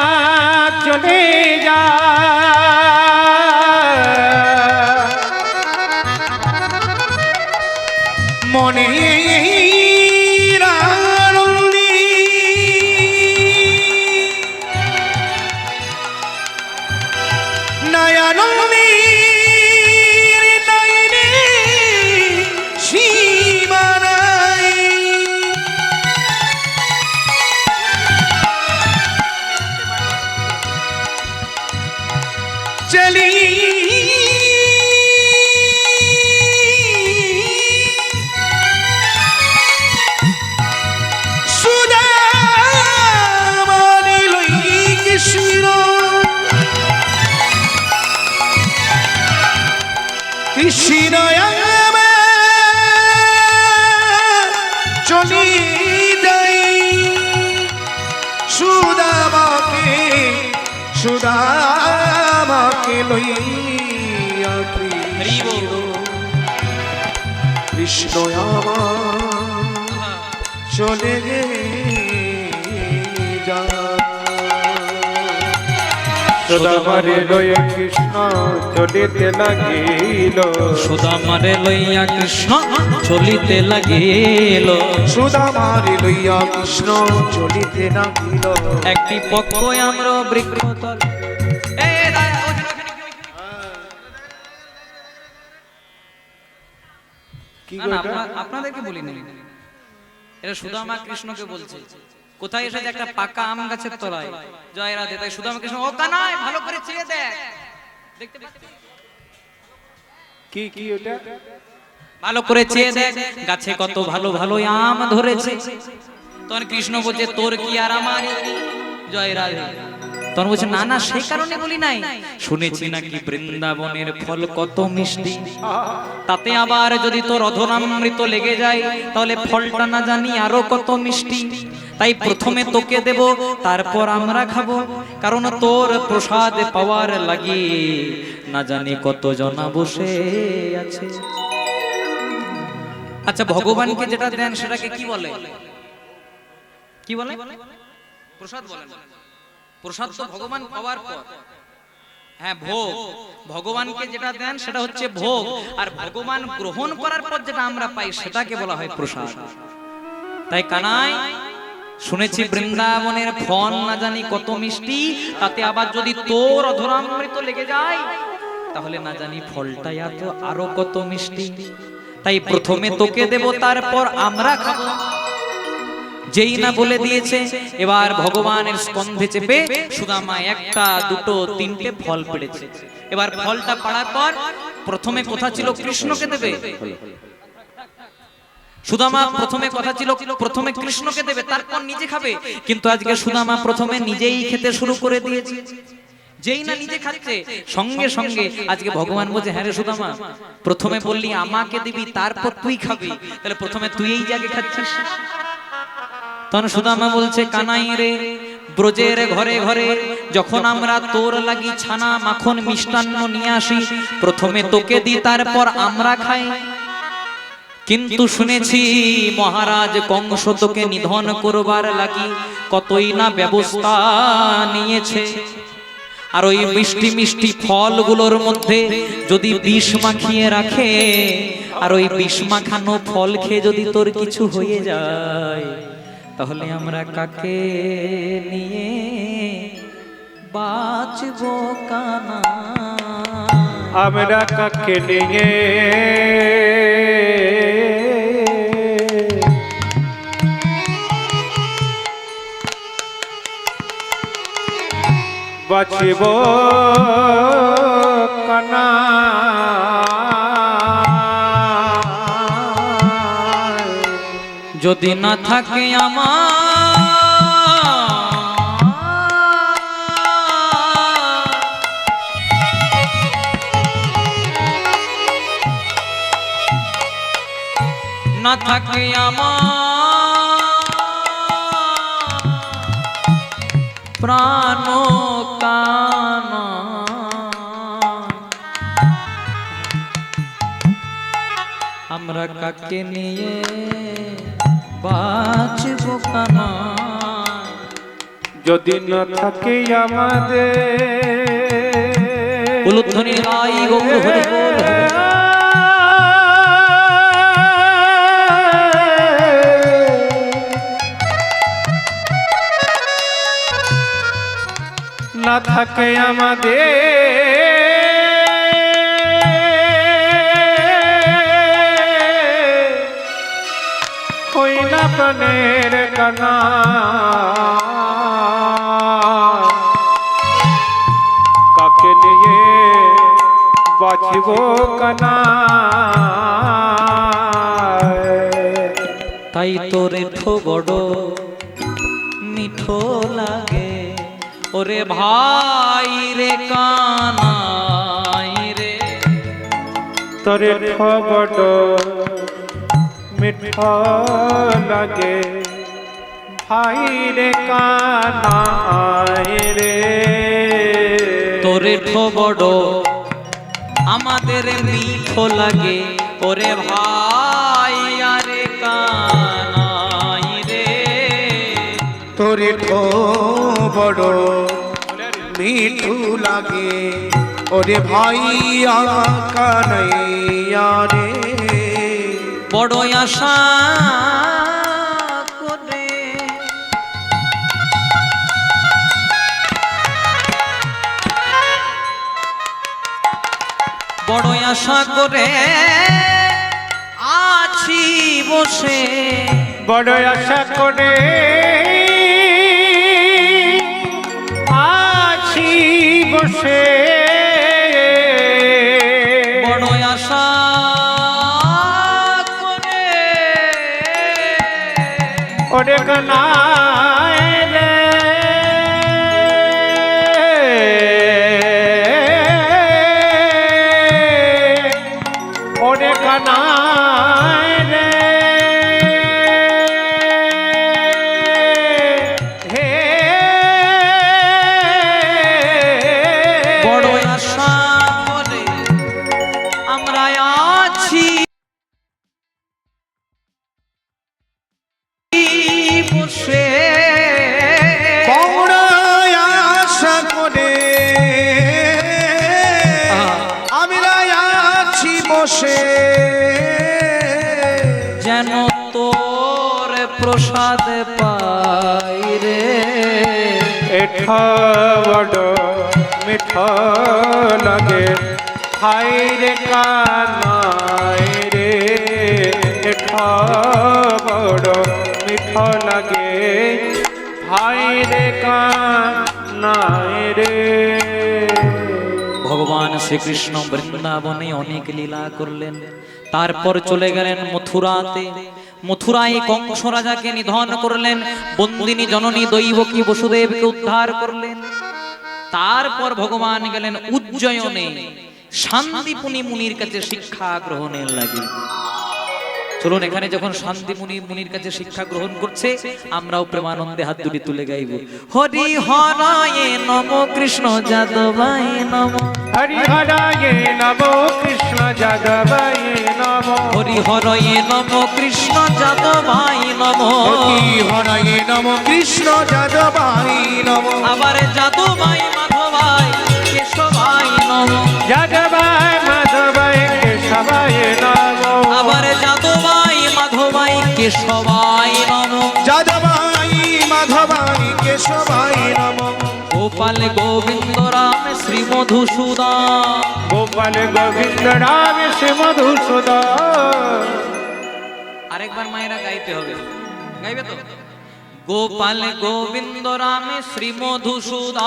চলে যায়। মনে चली सुदामारे लई कृष्ण कृष्ण चली जाई सुदामाके सुदामाके लइया कृष्ण चले जा সুদামারে লইয়া কৃষ্ণ চলিতে লাগিল। সুদামারে লইয়া কৃষ্ণ চলিতে লাগিল। সুদামারে লইয়া কৃষ্ণ চলিতে লাগিল। একটি পক্ষ আমরা বৃক্ষতল কি না, আপনাদেরকে বলি নাই, এটা সুদামা কৃষ্ণকে বলছে। কোথায় এসেছে? একটা পাকা আম গাছের তলায়। জয় রাধে। তাই সুদামা কৃষ্ণ, ও কানাই ভালো করে চেয়ে দেখ, দেখতে দেখতে কি কি ওটা ভালো করে চেয়ে দেখ, গাছে কত ভালো ভালো আম ধরেছে। তখন কৃষ্ণ বলছে, তোর কি আর আমার কি? জয় রাধে। তখন বলছে, না না, সেই কারণে বলি নাই, শুনেছি নাকি বৃন্দাবনের ফল কত মিষ্টি, তাতে আবার যদি তোর অধরামৃত লেগে যায় তাহলে ফলটা না জানি আরো কত মিষ্টি। তাই প্রথমে তোকে দেব, তারপর আমরা খাবো, কারণ তোর প্রসাদ পাওয়ার লাগি না জানি কত জনা বসে আছে। আচ্ছা, ভগবানকে যেটা দেন সেটাকে কি বলে? কি বলে? প্রসাদ বলে। প্রসাদ তো ভগবান পাওয়ার পর, হ্যাঁ ভোগ। ভগবানকে যেটা দেন সেটা হচ্ছে ভোগ, আর ভগবান গ্রহণ করার পর যেটা আমরা পাই সেটাকে বলা হয় প্রসাদ। তাই কানাই, শুনেছি বৃন্দাবনের ফল না জানি কত মিষ্টি, তাতে আবার যদি তোর অধরামৃত লেগে যায় তাহলে না জানি ফলটা আরো কত মিষ্টি। তাই প্রথমে তোকে দেব, তারপর আমরা খাবো। যেই না বলে দিয়েছে, এবার ভগবানের স্কন্ধে চেপে সুদামা একটা দুটো তিনটে ফল পেড়েছে। এবার ফলটা পাড়ার পর প্রথমে কথা ছিল কৃষ্ণকে দেবে, সুদামা প্রথমে কথা ছিল প্রথমে কৃষ্ণকে দেবে তারপর নিজে খাবে, কিন্তু আজকে সুদামা প্রথমে নিজেই খেতে শুরু করে দিয়েছে। যেই না নিজে খাচ্ছে সঙ্গে সঙ্গে আজকে ভগবান বলছে, হ্যাঁ রে সুদামা, প্রথমে বললি আমাকে দিবি তারপর তুই খাবি, তাহলে প্রথমে তুই এই জায়গায় খাচ্ছিস। তখন সুদামা বলছে, কানাই রে, ব্রজের ঘরে ঘরে যখন আমরা তোর লাগি ছানা মাখন মিষ্টান্ন নিয়ে আসি, প্রথমে তোকে দি তারপর আমরা খাই। কিন্তু শুনেছি মহারাজ কংস তোকে নিধন করবার লাগি কতই না ব্যবস্থা নিয়েছে, আর ওই মিষ্টি মিষ্টি ফলগুলোর মধ্যে যদি বিষ মাখিয়ে রাখে, আর ওই বিষ মাখানো ফল খেয়ে যদি তোর কিছু হয়ে যায়, তাহলে আমরা কাকে নিয়ে বাঁচবো কানা? আমরা কাকে নিয়ে বাঁচব কানা? যদি না থাকে আমার না থাকে প্রাণ কানা, আমরা কাকে নিয়ে বাঁচব কানা? যদি না থাকে আমাদের উলুধ্বনি লাই গৌর হরি বল। না থাকে আমাদের কই না প্রাণের কানা, কাকে নিয়ে বাঁচব কানা? তাই তোরে ঠো বড় মিঠো লাগে ওরে ভাই রে কানাই রে, তোরে বড় মিঠা লাগে ভাই রে কানাই রে। তোরে ঠো বড় আমাদের মিঠো লাগে ওরে ভাই আরে কানাই রে। তোরে ঠো বড় মিঠু লাগে ওরে ভাইয়া কানাইয়া রে। বড় আশা করে বড় আশা করে আছি বসে, বড় আশা করে আছি বসে, বড় আশা করে ওরে কানাই রে। ওরে কানাই রে। হে বড় আশা করে আমরা আছি বসে, বড় আশা করে আমরা আছি বসে, যেন তোর প্রসাদ পাই রে। এঠা বড় মিঠা লাগে হাই রে কানাই রে। এঠা বড় মিঠা লাগে হাই রে কানাই রে। ভগবান শ্রীকৃষ্ণ বৃন্দাবনে অনেক লীলা করলেন, তারপর চলে গেলেন মথুরাতে। মথুরায় কংস রাজাকে নিধন করলেন, বন্দিনী জননী দৈবকী বসুদেবকে উদ্ধার করলেন। তারপর ভগবান গেলেন উজ্জয়নে শান্তিপুনি মুনির কাছে শিক্ষা গ্রহণের লাগি। চলুন এখানে যখন শান্তিপুনি মুনির কাছে শিক্ষা গ্রহণ করছে, আমরাও প্রেমানন্দে হাত দুটি তুলে গাইব। হরি হরায়ে নম কৃষ্ণ যাদবায় নম, হরি হরায়ে নম কৃষ্ণ যাদবায় নম, হরি হরয়ে নম কৃষ্ণ যাদবায় নম, হরি হরায়ে নম কৃষ্ণ যাদবায় নম, আবার যাদবায় মাধবায় কেশবায় নম, যাদবায় মাধবায় কেশবায় নম, আবার যাদবায় মাধবায় কেশবায় নম, যাদবায় মাধবায় কেশবায় নম, গোপাল গোবিন্দ রাম শ্রী মধুসূদন, গোপাল গোবিন্দ রাম শ্রী মধুসূদন। আরেকবার মায়েরা গাইতে হবে, গাইবে তো? গোপাল গোবিন্দ রাম শ্রী মধুসূদন,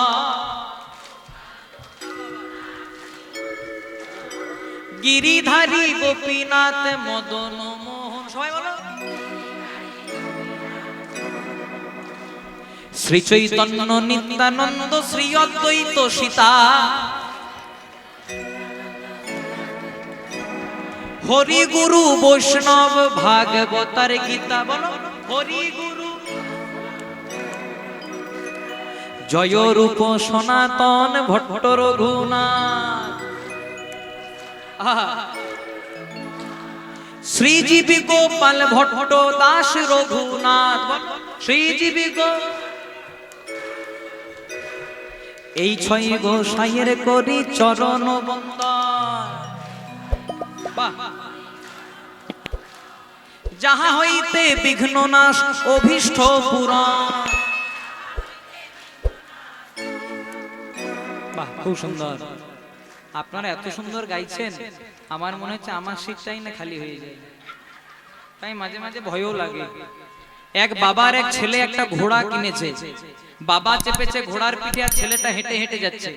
গিরিধারী গোপীনাথ মদন মোহন, সবাই বলো। শ্রী চৈতন্য নিত্যানন্দ শ্রী অদ্বৈত সীতা, হরি গুরু বৈষ্ণব ভাগবতার গীতা, বলো হরি গুরু। জয় রূপ সনাতন ভট্ট রঘুনাথ, শ্রীজীবী গোপাল ভট্ট দাস রঘুনাথ, শ্রীজীবী গো। এই ছয় গোসাইয়ের করি চরণ বন্দন, যাহা হইতে বিঘ্ন নাশ অভীষ্ট পুরাণ। বাহ, খুব সুন্দর। আপনারা এত সুন্দর গাইছেন, আমার মনে হচ্ছে আমার সিটটাই না খালি হয়ে যায়, তাই মাঝে মাঝে ভয়ও লাগে। এক বাবার এক ছেলে একটা ঘোড়া কিনেছে, বাবা চেপেছে ঘোড়ার পিঠে আর ছেলেটা হেঁটে হেঁটে যাচ্ছে।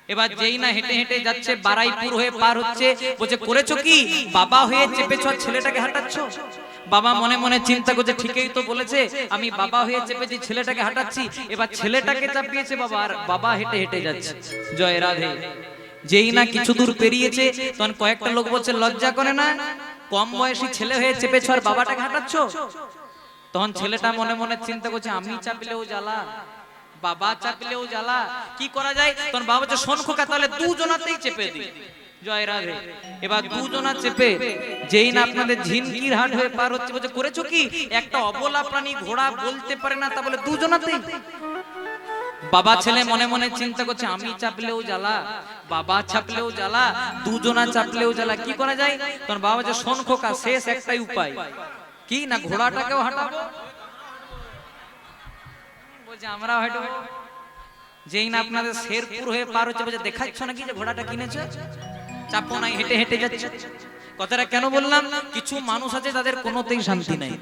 এবার যেই না হেঁটে হেঁটে যাচ্ছে, বারাইপুর হয়ে পার হচ্ছে, বলছে করেছো কি? বাবা হয়ে চেপেছো আর ছেলেটাকে হাঁটাচ্ছ। বাবা মনে মনে চিন্তা করছে, ঠিকই তো বলেছে, আমি বাবা হয়ে চেপেছি, ছেলেটাকে হাঁটাচ্ছি। এবার ছেলেটাকে চাপিয়েছে বাবা, আর বাবা হেঁটে হেঁটে যাচ্ছে। জয় রাধে। যেই না কিছু দূর পেরিয়েছে, তখন কয়েকটা লোক বলছে, লজ্জা করে না? কম বয়সী ছেলে হয়ে চেপেছো আর বাবাটাকে হাঁটাচ্ছ। তখন ছেলেটা মনে মনে চিন্তা করছে, আমি চাপলেও জ্বালা, বাবা চাপলেও জ্বালা, কি করা যায়? তখন বাবা বলছে, শোন খোকা, তাহলে দুজনাতেই চেপে দি। জয় রাধে। এবার দুজনা চেপে যেই না আপনাদের ঝিনকির হাট হয়ে পার হচ্ছে, বলছে করেছো কি? একটা অবলা প্রাণী ঘোড়া বলতে পারে না, তা বলে দুজনাতেই। বাবা ছেলে মনে মনে চিন্তা করছে, আমি চাপলেও জ্বালা, বাবা চাপলেও জ্বালা, দুজনা চাপলেও জ্বালা, কি করা যায়? তখন বাবা বলছে, শোন খোকা, শেষ একটাই উপায়। কি না? ঘোড়াটাকেও হাঁটাবো। বলছে আমরা হাঁটবো। যেই না আপনাদের শেরপুর হয়ে পার হচ্ছে, বলছে দেখাচ্ছ নাকি যে ঘোড়াটা কিনেছে? চাপো নাই, হেঁটে হেঁটে যাচ্ছে। কথাটা কেন বললাম? কিছু মানুষ আছে তাদের কোনোতেই শান্তি নাই।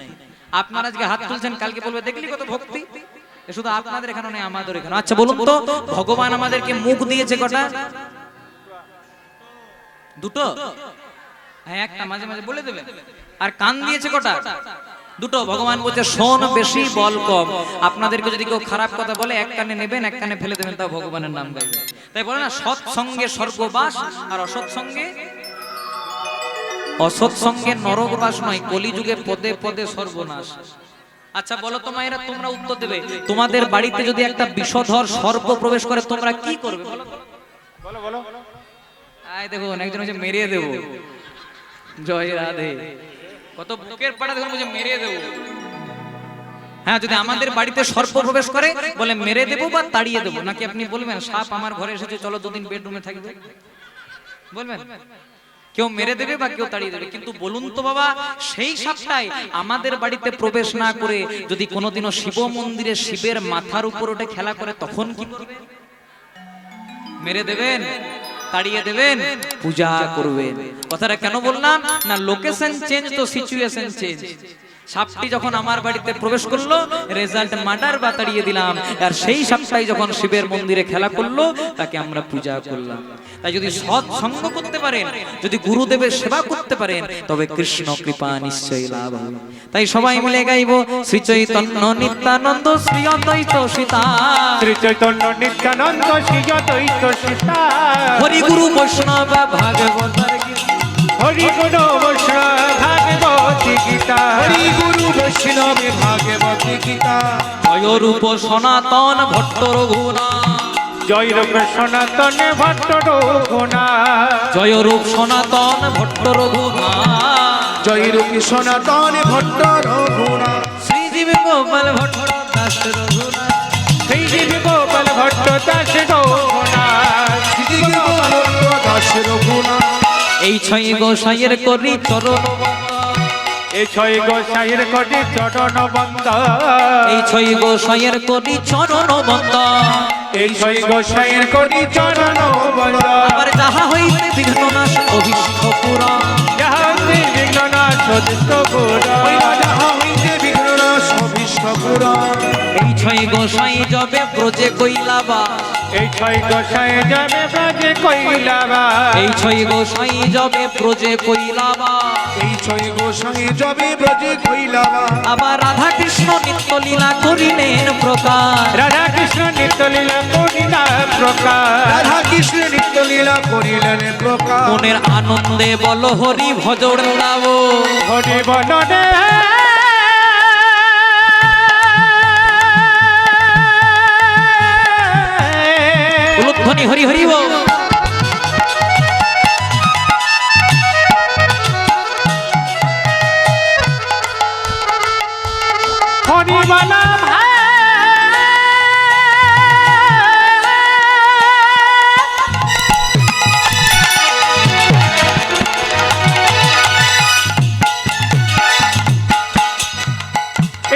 আপনারা আজকে হাত তুলছেন, কালকে বলবে দেখলি কত ভক্তি। শুধু আপনাদের এখানে নয়, আমাদের এখানে। আচ্ছা বলুন তো, ভগবান আমাদেরকে মুখ দিয়েছে কটা? দুটো? হ্যাঁ, একটা মাঝে মাঝে বলে দেবে। আর কান দিয়েছে কটা? দুটো। ভগবান বলছে শোন বেশি বল কম। আপনাদেরকে যদি কেউ খারাপ কথা বলে, এক কানে নেবেন, এক কানে ফেলে দেবেন, তাও ভগবানের নাম গাইবেন। তাই বলে না, সৎ সঙ্গে স্বর্গবাস, আর অসৎ সঙ্গে নরকবাস নয়, কলিযুগে পদে পদে সর্বনাশ। আচ্ছা বলো তো মায়েরা, তোমরা উত্তর দেবে, তোমাদের বাড়িতে যদি একটা বিষধর সর্প প্রবেশ করে, তোমরা কি করবে? বলো বলো বলো। আয় দেখুন, একজন হচ্ছে মেরিয়ে দেবো। জয় রাধে। কত বুকের পাড়া দেখুন, বলছে মেরিয়ে দেবো। হ্যাঁ, যদি আমাদের বাড়িতে সর্প প্রবেশ করে, বলে মেরে দেবো বা তাড়িয়ে দেবো। নাকি আপনি বলবেন, সাপ আমার ঘরে এসেছে, চলো দুদিন বেডরুমে থাকবে? বলবেন? কেউ মেরে দেবে বা কেউ তাড়িয়ে দেবে। কিন্তু বলুন তো বাবা, সেই সাপটাই আমাদের বাড়িতে প্রবেশ না করে যদি কোনোদিনও শিব মন্দিরে শিবের মাথার উপর ওঠে খেলা করে, তখন কি করবেন? মেরে দেবেন, তাড়িয়ে দেবেন, পূজা করবেন। কথাটা কেন বললাম না, লোকেশন চেঞ্জ তো সিচুয়েশন চেঞ্জ। সাপটি যখন আমার বাড়িতে প্রবেশ করলো, রেজাল্ট মার্ডার বাতাড়িয়ে দিলাম। আর সেই সাপটাই যখন শিবের মন্দিরে খেলা করলো, তাকে আমরা পূজা করলাম। তাই যদি সৎ সঙ্গ করতে পারেন, যদি গুরুদেবের সেবা করতে পারেন, তবে কৃষ্ণ কৃপা নিশ্চয়ই লাভ হবে। তাই সবাই মিলে গাইবো শ্রী চৈতন্য নিত্যানন্দ শ্রী অদ্বৈত সীতা, শ্রী চৈতন্য নিত্যানন্দ শ্রী অদ্বৈত সীতা, হরি গুরু বৈষ্ণব ভাগবতার গীতা, হরি গুরু বৈষ্ণব ভাগবতী গীতা, হরি গুরু বৈষ্ণবে ভাগবতী গীতা, জয় রূপ সনাতন ভট্ট রঘুনাথ, জয় রূপ সনাতন ভট্ট রঘুনাথ, জয় রূপ সনাতন ভট্ট রঘুনাথ, জয় রূপী সনাতন ভট্ট রঘুনাথ, শ্রীজীব গোপাল ভট্ট দাস রঘুনাথ, শ্রী জীব গোপাল ভট্ট দাস রঘুনাথ, শ্রী গোপাল ভট্ট দাস রঘুনাথ। এই ছয় গোসাইয়ের করি চরণ এই ছয় গোসাইয়ের কোটি চরণ বন্দ, এই ছয় গোসাইয়ের করি চরণ বন্ধ, এই ছয় গোসাইয়ের কোটি চরণ বন্দ, আবার যাহা হইতে বিঘ্ন নাশ অভিষ্ট পুরা, যাহা বিঘ্ন নাশ অভিষ্ট পুরা, ওই রাজা হইতে বিঘ্ননাশ অভীষ্ট পুরাণ। এই ছয় গোসাই যাবে ব্রজে কইলাবা, এই ছয় গোসাই যাবে ব্রজে কইলাবা, এই ছয় গোসাই যাবে ব্রজে কইলাবা, এই ছয় গোসাই যাবে ব্রজে কইলাবা, আবার রাধা কৃষ্ণ নিত্য লীলা করিলেন প্রকার, রাধা কৃষ্ণ নিত্য লীলা করিলা প্রকার, রাধা কৃষ্ণ নিত্য লীলা করিলেন প্রকার। মনের আনন্দে বল হরি ভজ বৃন্দাব, হরি বল রে উলুধ্বনি হরি হরি বল। হরি বল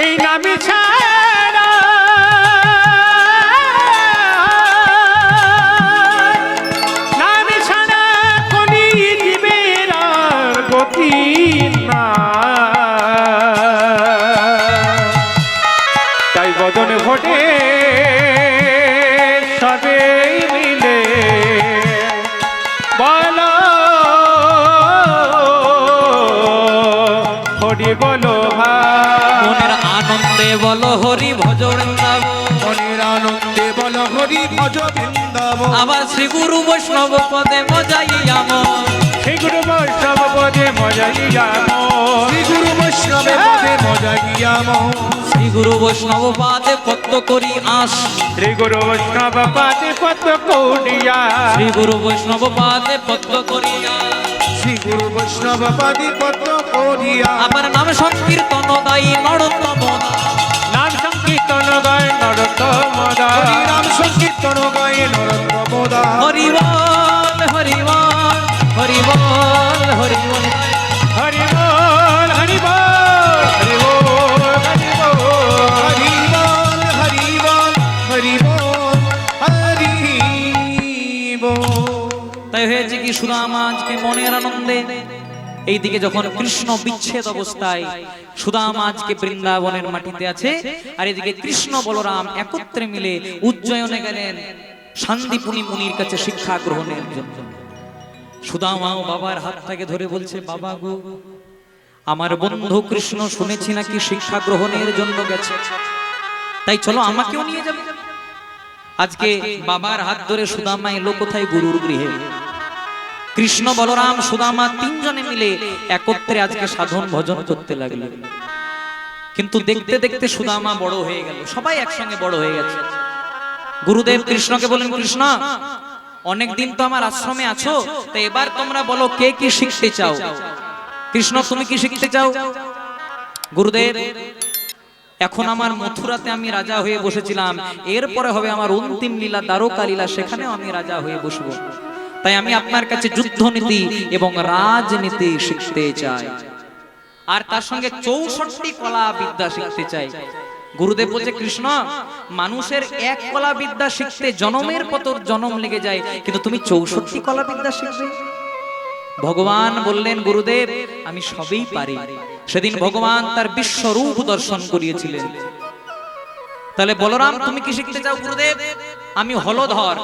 এই নামে ছাড়া নামে ছাড়া কলি জীবের আর গতি না, তাই বদনে ঘটে সবে মিলে বলো হরি বলো মনের আনন্দে বল হরি ভজ বৃন্দাব, মনের আনন্দে বল হরি ভজ বৃন্দাবন। আবার শ্রী গুরু বৈষ্ণব পদে মজাইয়াম, শ্রী গুরু বৈষ্ণব পদে মজাইয়াম, শ্রী গুরু বৈষ্ণবে পদে মজাইয়াম, শ্রী গুরু বৈষ্ণব পাদে পদ্ম করি আস, শ্রী গুরু বৈষ্ণব পাদে পদ্ম কৌড়িয়া, শ্রী গুরু বৈষ্ণব পাদে পদ্ম করিয়া, শ্রী গুরু বৈষ্ণব পাদি পদ্ম করিয়া, আবার নাম সংকীর্তন দায়ী নরোত্তম, নাম সংকীর্তন গায় নরোত্তম দাস, হরি নাম সংকীর্তন গায়ে নরোত্তম দাস। হরি বল হরি বল হরি বল হরি বল, হরি বল হরি বল হরি বল হরি বল, হরি বল হরি বল হরি বল হরি বল। তাই হয়েছে কি সুদামা আজকে মনের আনন্দে, এইদিকে যখন কৃষ্ণ বিচ্ছেদ অবস্থায় সুদামা আজকে বৃন্দাবনের মাটিতে আছে, আর এদিকে কৃষ্ণ বলরাম একত্রে মিলে উজ্জয়নে গেলেন শান্তিপুনি মুনির কাছে শিক্ষা গ্রহণের জন্য। সুদামাও বাবার হাত থেকে ধরে বলছে, বাবা গো, আমার বন্ধু কৃষ্ণ শুনেছি নাকি শিক্ষা গ্রহণের জন্য গেছে, তাই চলো আমাকেও নিয়ে যাবে। আজকে বাবার হাত ধরে সুদামা এলো কোথায়? গুরুর গৃহে। কৃষ্ণ বলরাম সুদামা তিনজনে মিলে একত্রে আজকে সাধন ভজন করতে লাগলো। কিন্তু দেখতে দেখতে সুদামা বড় হয়ে গেল, সবাই একসঙ্গে বড় হয়ে গেছে। গুরুদেব কৃষ্ণকে বলেন, কৃষ্ণ অনেকদিন তো আমার আশ্রমে আছো, তো এবার তোমরা বলো কে কি শিখতে চাও? কৃষ্ণ তুমি কি শিখতে চাও? গুরুদেব এখন আমার মথুরাতে আমি রাজা হয়ে বসেছিলাম, এরপরে হবে আমার অন্তিম লীলা দ্বারকা লীলা, সেখানেও আমি রাজা হয়ে বসবো, তাই আমি আপনার কাছে যুদ্ধনীতি এবং রাজনীতি শিখতে চাই, আর তার সঙ্গে 64 কলা বিদ্যা শিখতে চাই। গুরুদেব বলছে, কৃষ্ণ মানুষের এক কলা বিদ্যা শিখতে জনমের পর জনম লেগে যায়, কিন্তু তুমি 64 কলা বিদ্যা শিখবে? ভগবান বললেন, গুরুদেব আমি সবই পারি, সেদিন ভগবান তার বিশ্বরূপ দর্শন করিয়েছিলেন। তাহলে বলরাম তুমি কি শিখতে চাও গুরুদেব? আমি হলধর,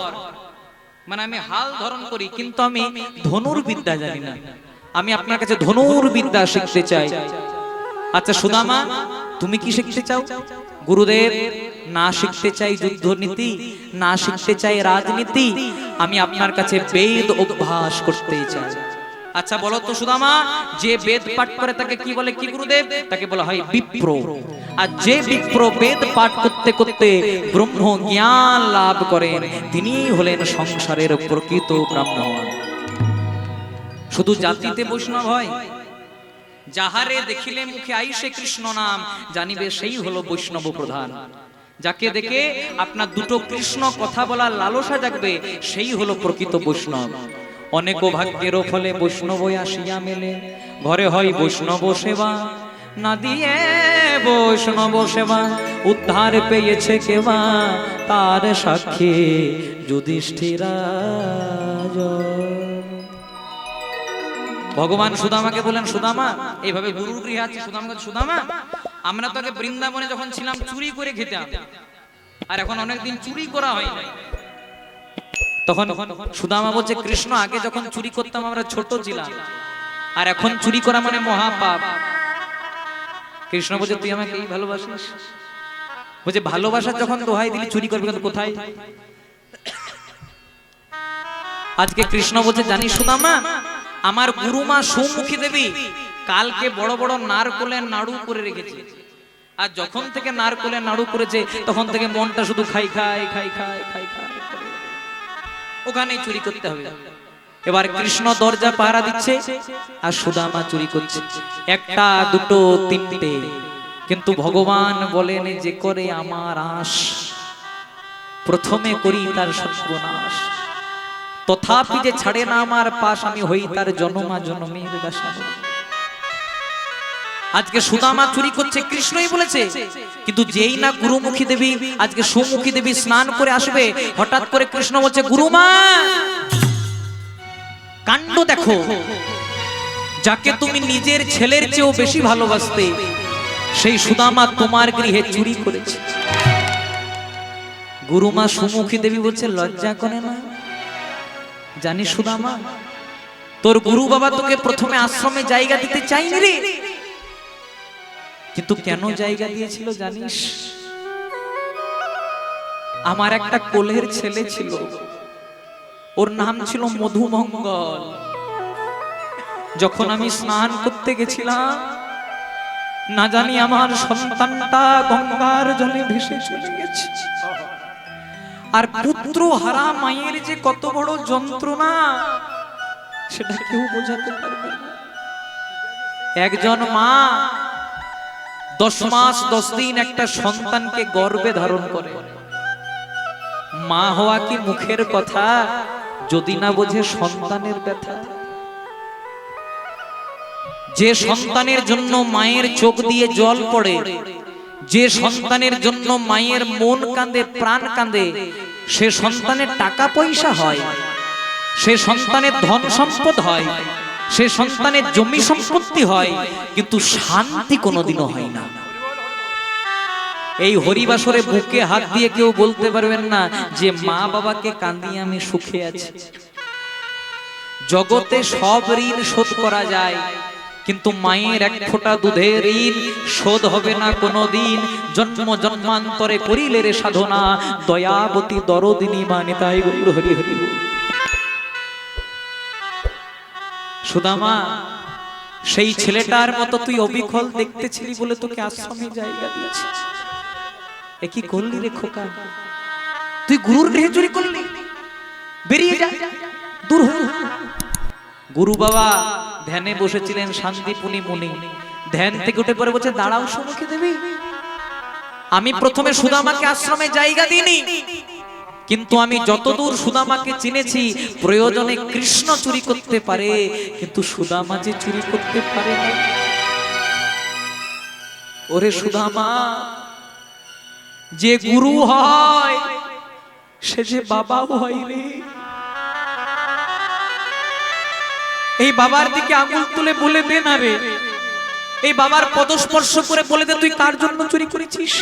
মানে আমি হাল ধারণ করি, কিন্তু আমি ধনুর্বিদ্যা জানি না, আমি আপনার কাছে ধনুর্বিদ্যা শিখতে চাই। আচ্ছা সুদামা তুমি কি শিখতে চাও? গুরুদেব না শিখতে চাই যুদ্ধনীতি, না শিখতে চাই রাজনীতি, আমি আপনার কাছে বেদ অভ্যাস করতে চাই। আচ্ছা বলো তো সুদামা, যে বেদ পাঠ করে তাকে কি বলে কি গুরুদেব? তাকে বলা হয় বিপ্র। আর যে বিপ্র বেদ পাঠ করতে করতে ব্রহ্ম জ্ঞান লাভ করেন, তিনি হলেন সংসারের প্রকৃত ব্রাহ্মণ। শুধু জাতিতে বৈষ্ণব হয়, যাহারে দেখিলে মুখে আইসে কৃষ্ণ নাম, জানিবে সেই হলো বৈষ্ণব প্রধান। যাকে দেখে আপনার দুটো কৃষ্ণ কথা বলার লালসা জাগবে, সেই হলো প্রকৃত বৈষ্ণব। অনেক ভাগ্যের ফলে বৈষ্ণব আসিয়া মেলে, ঘরে হয় বৈষ্ণব সেবা, না দিয়ে বৈষ্ণব সেবা উদ্ধার পেয়েছে কেবা, তার সাক্ষী যুধিষ্ঠিরা। ভগবান সুদামাকে বলেন, সুদামা এইভাবে গুরুর গৃহে আছে, সুদামাকে সুদামা আমরা তো আগে বৃন্দাবনে যখন ছিলাম চুরি করে খেতাম, আর এখন অনেকদিন চুরি করা হয় না। তখন সুদামা বলছে, কৃষ্ণ আগে যখন চুরি করতাম আমরা ছোট ছিলাম, আর এখন চুরি করা মানে মহাপাপ। কৃষ্ণ বলছে, তুই আমাকে এই ভালোবাসিস? বলছে, ভালোবাসা যখন দোহাই দিলি চুরি করবি কিন্তু কোথায়? আজকে কৃষ্ণ বলছে, জানিস সুদামা, আমার গুরুমা সৌমুখী দেবী কালকে বড় বড় নারকোলের নাড়ু করে রেখেছে, আর যখন থেকে নারকোলের নাড়ু করেছে তখন থেকে মনটা শুধু খাই খাই খাই খাই খাই খাই, ওখানেই চুরি করতে হবে। এবার কৃষ্ণ দরজা পাহারা দিচ্ছে আর সুদামা চুরি করছে, একটা দুটো তিনটে, কিন্তু ভগবান বলেন, যে করে আমার আশ প্রথমে করি তার সর্বনাশ, তথাপি যে ছাড়ে না আমার পাশ, আমি হই তার জনমা জনমের দাসা। আজকে সুদামা চুরি করছে কৃষ্ণই বলেছে, কিন্তু যেই না গুরুমুখী দেবী আজকে সুমুখী দেবী স্নান করে আসবে, হঠাৎ করে কৃষ্ণ বলছে, গুরুমা কাণ্ড দেখো, যাকে তুমি নিজের ছেলের চেয়েও বেশি ভালোবাসতে, সেই সুদামা তোমার গৃহে চুরি করেছে। গুরুমা সুমুখী দেবী বলছে, লজ্জা করে না? জানিস সুদামা, তোর গুরু বাবা তোকে প্রথমে আশ্রমে জায়গা দিতে চাইনি রে, কিন্তু কেন জায়গা দিয়েছিল জানিস? আমার একটা কোলের ছেলে ছিল, ওর নাম ছিল মধুমঙ্গল। যখন আমি স্নান করতে গেছিলাম, না জানি আমার সন্তানটা গঙ্গার জলে ভেসে চলে গেছে। আর পুত্র হারা মায়ের যে কত বড় যন্ত্রণা, সেটা কেউ বোঝাতে পারবে না। একজন মা 10 মাস 10 দিন একটা সন্তানকে গর্ভে ধারণ করে। মা হওয়া কি মুখের কথা, যদি না বোঝে সন্তানের ব্যথা। যে সন্তানের জন্য মায়ের চোখ দিয়ে জল পড়ে, যে সন্তানের জন্য মায়ের মন কাঁদে, প্রাণ কাঁদে, সে সন্তানের টাকা পয়সা হয়, সে সন্তানের ধন সম্পদ হয়, সে সন্তানের জমি সম্পত্তি হয়, কিন্তু শান্তি কোনোদিনও হয় না। এই হরিবাসরে বুকে হাত দিয়ে কেউ বলতে পারবেন না যে মা বাবাকে কাঁদিয়ে আমি সুখে আছি। জগতে সব ঋণ শোধ করা যায়, কিন্তু মায়ের এক ফোঁটা দুধের ঋণ শোধ হবে না কোনোদিন। জন্ম জন্মান্তরে করিলে রে সাধনা, দয়াবতী দরদিনী মা নিতাই গৌর হরি হরি। সুদামা, সেই ছেলেটার মতো তুই অবিকল দেখতেছিলি বলে তোকে আশ্রমে জায়গা দিয়েছে। এ কি করলি রে খোকা? তুই গুরুর গৃহে চুরি করলি, বেরিয়ে যা, দূর হ। গুরু বাবা ধ্যানে বসেছিলেন, শান্তিপুনি মুনি ধ্যান থেকে উঠে পড়ে বলছে, দাঁড়াও সুমুখী দেবী, আমি প্রথমে সুদামাকে আশ্রমে জায়গা দিইনি, কিন্তু আমি যতদূর সুদামাকে চিনেছি, প্রয়োজনে কৃষ্ণ চুরি করতে পারে, কিন্তু সুদামা যে চুরি করতে পারে না। ওরে সুদামা, যে গুরু হয় সে যে বাবাও হয় রে। এই বাবার দিকে আঙুল তুলে বলে দে না রে, এই বাবার পদস্পর্শ করে বলে দে তুই কার জন্য চুরি করেছিস।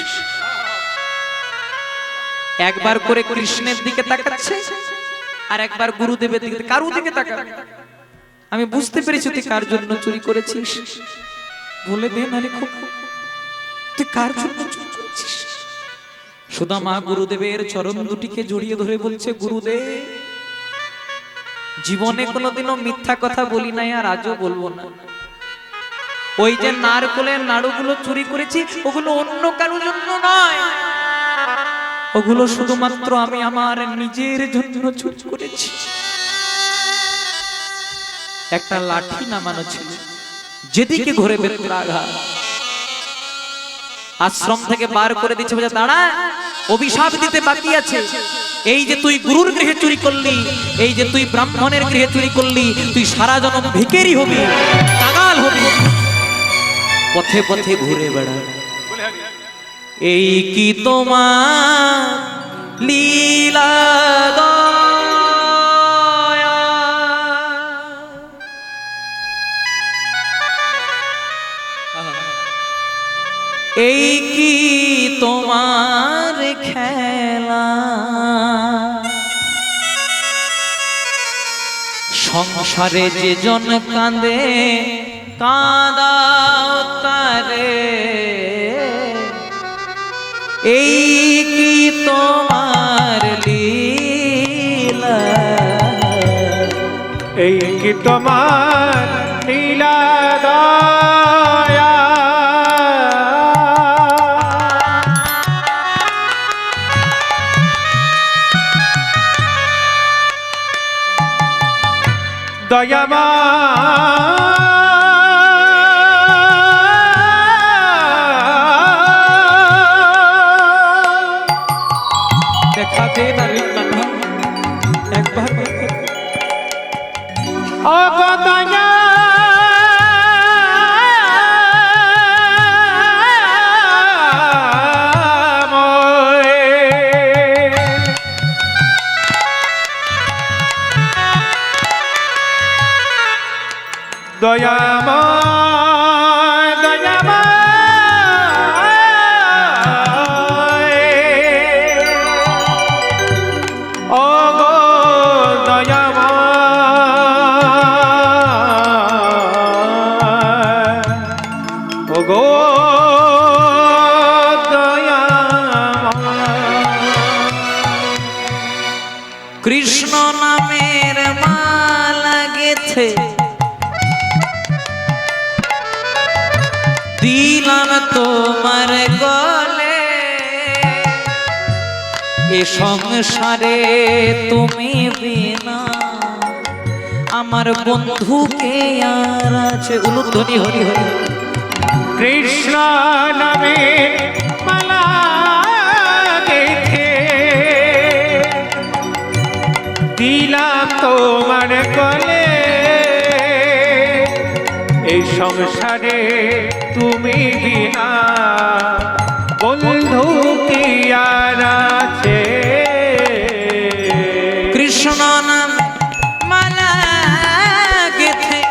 একবার করে কৃষ্ণের দিকে তাকাচ্ছে আর একবার গুরুদেবের দিকে, কারো দিকে তাকাবে। আমি বুঝতে পেরেছি তুই কার জন্য চুরি করেছিস, বলে দে নারে খুব তুই কার জন্য চুরি করেছিস। সুদামা গুরুদেবের চরণ দুটিকে জড়িয়ে ধরে বলছে, গুরুদেব জীবনে কোনোদিনও মিথ্যা কথা বলি নাই আর আজও বলবো না। ওই যে নারকোলের নাড়ুগুলো চুরি করেছি ওগুলো অন্য কারোর জন্য নয়, ওগুলো শুধুমাত্র আমি আমার নিজের জন্য চুরি করেছি। একটা লাঠি নামানো ছিল, যেদিকে ঘুরে বেরোবে আঘাত। আশ্রম থেকে বার করে দিচ্ছে, বলে দাঁড়া অভিশাপ দিতে বাকি আছে। এই যে তুই গুরুর গৃহে চুরি করলি, এই যে তুই ব্রাহ্মণের গৃহে চুরি করলি, তুই সারা জনম ভিখারি হবি, কাঙাল হবি, পথে পথে ঘুরে বেড়া। এই কি তোমার লীলা দয়া, এই কি তোমার খেলা, সংসারে যে জন কাঁদে কাঁদাও তারে, এই কি তোমার লীলা, এই কি তোমার লীলা দয়া, দয়ামা দেখা দে না রে কান্না, একবার ও গো দয়া দয়াময় দয়াময়, ও গো দয়াময়, ও গো দয়াময়। কৃষ্ণ নামের মালা গেথে দিলাম তোমার গলে, এ সংসারে তুমি বিনা আমার বন্ধুকে আর আছে। উলুধ্বনি হরি হরি। কৃষ্ণ নামে মালা গেথে দিলাম তোমার গলে, এই সংসারে তুমি বিনা বন্ধু কি আর আছে। কৃষ্ণ নাম মালা গেথে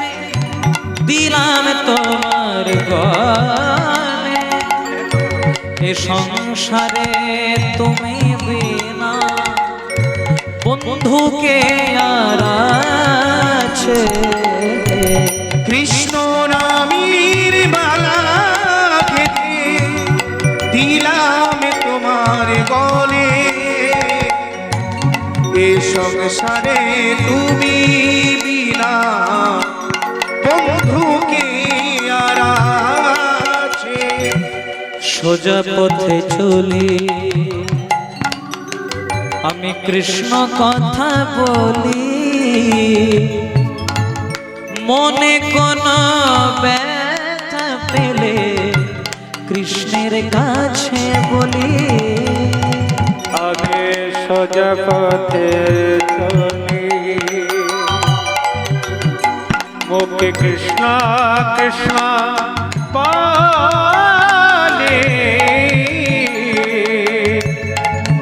দিলাম তোমার গলে, এ সংসারে তুমি বিনা বন্ধুকে আর আছে। কৃষ্ণ নামের মালা গেথে দিলাম তোমার গলে, এ সংসারে তুমি বিনা বন্ধুকে আর আছে। সোজা পথে চলি আমি কৃষ্ণ কথা বলি, মনে কোন ব্যথা পেলে কৃষ্ণের কাছে বলি। আগে সোজা পথে চলি, মুখে কৃষ্ণ কৃষ্ণ বলে,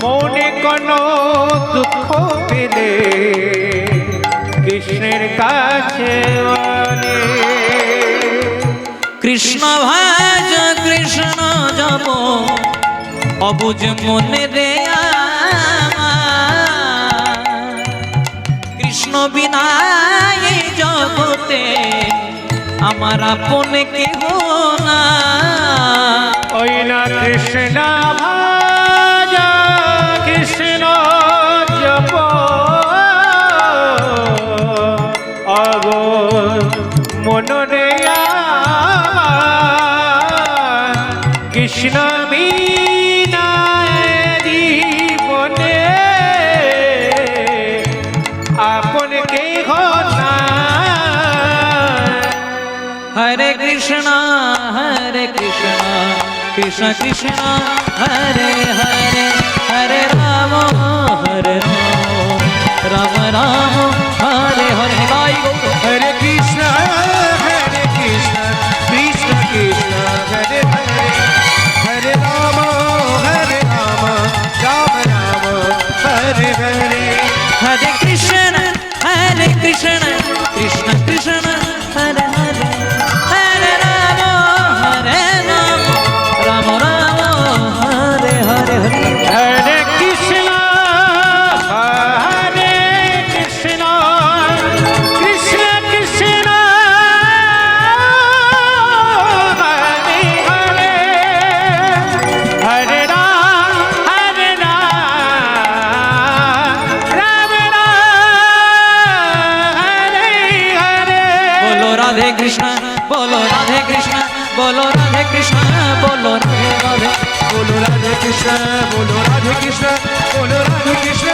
মনে কোনো দুঃখ পেলে কৃষ্ণের কাছে বলে। কৃষ্ণ কৃষ্ণ ভাজ কৃষ্ণ জপ অবুঝ মনে রে আমার। কৃষ্ণ বিনা এই জগতে আমার আপন কেহ না। ওই না কৃষ্ণ ভাজা কৃষ্ণ জপ অগ মনরে আমার। কৃষ্ণ বিনা জীবনে আপন কেহ না। হরে কৃষ্ণ কৃষ্ণ কৃষ্ণ হরে হরে হরে রাম রাম রাম হরে হরে গাই গো। हरे कृष्णा कृष्ण कृष्ण हरे हरे हरे राम राम राम हरे हरे। हरे कृष्ण कृष्ण कृष्ण हरे हरे हरे राम राम राम हरे हरे हरे। हरे कृष्ण कृष्ण कृष्ण कृष्ण हरे हरे हरे राम राम हरे हरे। बोलो राधे कृष्ण बोलो राधे कृष्ण बोलो राधे कृष्ण बोलो राधे राधे। बोलो राधे कृष्ण बोलो राधे कृष्ण बोलो राधे कृष्ण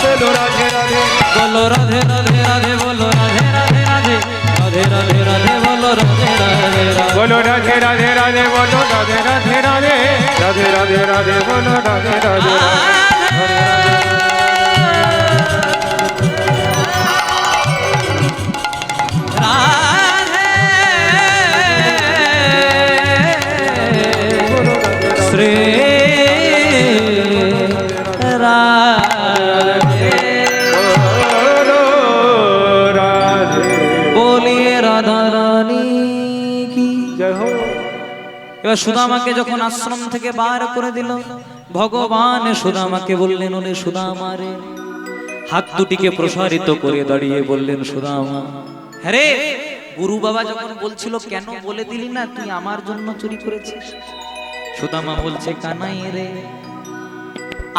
बोलो राधे राधे। बोलो राधे राधे राधे बोलो राधे राधे राधे राधे राधे राधे बोलो राधे राधे राधे। बोलो राधे राधे राधे बोलो राधे राधे राधे राधे राधे राधे बोलो राधे राधे श्री राधे बोलो राधे। बोलिए राधा रानी की। जय हो। এবার সুদামাকে যখন আশ্রম থেকে বার করে দিল, ভগবান সুদামাকে বললেন, ওরে সুদামা রে, হাত দুটিকে প্রসারিত করে দাঁড়িয়ে বললেন, সুদামা হ্যাঁ রে, গুরু বাবা যখন বলছিল কেন বলে দিলি না তুই আমার জন্য চুরি করেছিস? সুদামা বলছে, কানাই রে,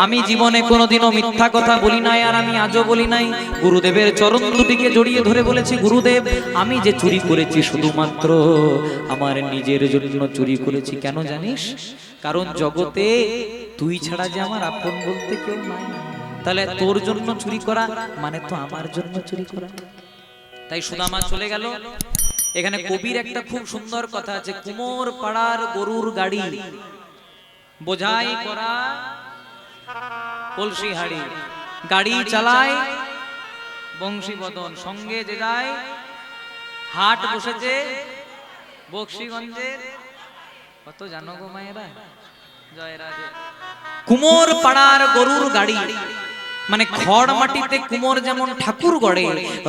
আমি জীবনে কোনোদিনও মিথ্যা কথা বলি নাই, আর আমি আজও বলি নাই। গুরুদেবের চরণ দুটিকে জড়িয়ে ধরে বলেছি, গুরুদেব আমি যে চুরি করেছি শুধুমাত্র আমার নিজের জন্য চুরি করেছি। কেন জানিস? কারণ জগতে তুই ছাড়া যে আমার আপন বলতে কেউ নাই। তাহলে তোর জন্য চুরি করা মানে তো আমার জন্য চুরি করা। তাই সুদামা চলে গেল। এখানে কবির একটা খুব সুন্দর কথা আছে, কুমোর পাড়ার গরুর গাড়ি বোঝাই করা কলসি হাড়ি, গাড়ি চালায় বংশীবদন, সঙ্গে যে যায় হাট বসেছে বক্সিগঞ্জের। কত জানো গো মায়েরা, জয় রাধে। কুমোর পাড়ার গরুর গাড়ি মানে খড় মাটিতে কুমোর যেমন ঠাকুর গড়ে,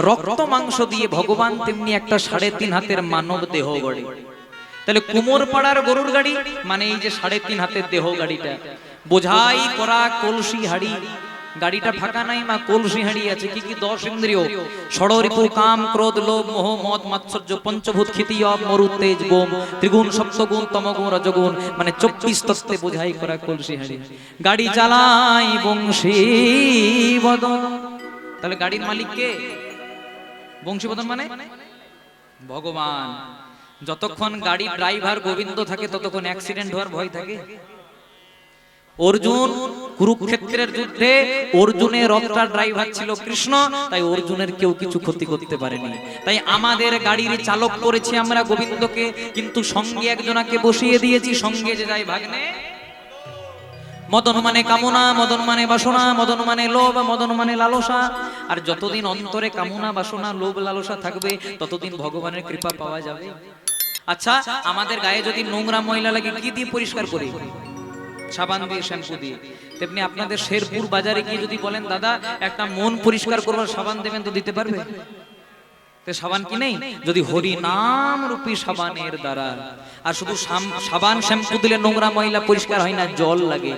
রক্ত মাংস দিয়ে ভগবান তেমনি একটা 3.5 হাতের মানব দেহ গড়ে। তাহলে কুমোর পাড়ার গরুর গাড়ি মানে এই যে 3.5 হাতের দেহ গাড়িটা, বোঝাই করা কলসি হাড়ি। গাড়িটা ফাঁকা নাই মা, কলসি হাড়ি আছে। কি কি? 10 ইন্দ্রিয়, ষড়রিপু কাম ক্রোধ লোভ মোহ মদ মাৎসর্য পঞ্চভূত ক্ষিতি অব মরু তেজ গোম ত্রিগুণ সপ্তগুণ তমগুণ রজগুণ মানে 24 তত্ত্বে বোঝাই করা কলসি হাড়ি। গাড়ি চালাই বংশীবদন। তাহলে গাড়ির মালিক কে? বংশীবদন মানে ভগবান। যতক্ষণ গাড়ি ড্রাইভার গোবিন্দ থাকে ততক্ষণ অ্যাক্সিডেন্ট হওয়ার ভয় থাকে। অর্জুন কুরুক্ষেত্রের যুদ্ধে অর্জুনের রথটার ড্রাইভার ছিল কৃষ্ণ, তাই অর্জুনের কেউ কিছু ক্ষতি করতে পারেনি। তাই আমাদের গাড়ির চালক করেছি আমরা গোবিন্দকে, কিন্তু সঙ্গে একজনাকে বসিয়ে দিয়েছি, সঙ্গে যে যায় ভাগ্নে। মদন মানে কামনা, মদন মানে বাসনা, মদন মানে লোভ, মদন মানে লালসা। আর যতদিন অন্তরে কামনা বাসনা লোভ লালসা থাকবে ততদিন ভগবানের কৃপা পাওয়া যাবে। আচ্ছা, আমাদের গায়ে যদি নোংরা ময়লা লাগে কি দিয়ে পরিষ্কার করি? সাবান দিয়ে, শ্যাম্পু দিয়ে। তেমনি আপনাদের শেরপুর বাজারে গিয়ে যদি বলেন দাদা একটা মন পরিষ্কার করবার সাবান দেবেন, তো দিতে পারবে? তো সাবান কি নেই? যদি হরি নাম রূপী সাবানের দ্বারা আর শুধু সাবান শ্যাম্পু দিলে নোংরা ময়লা পরিষ্কার হয় না, জল লাগে।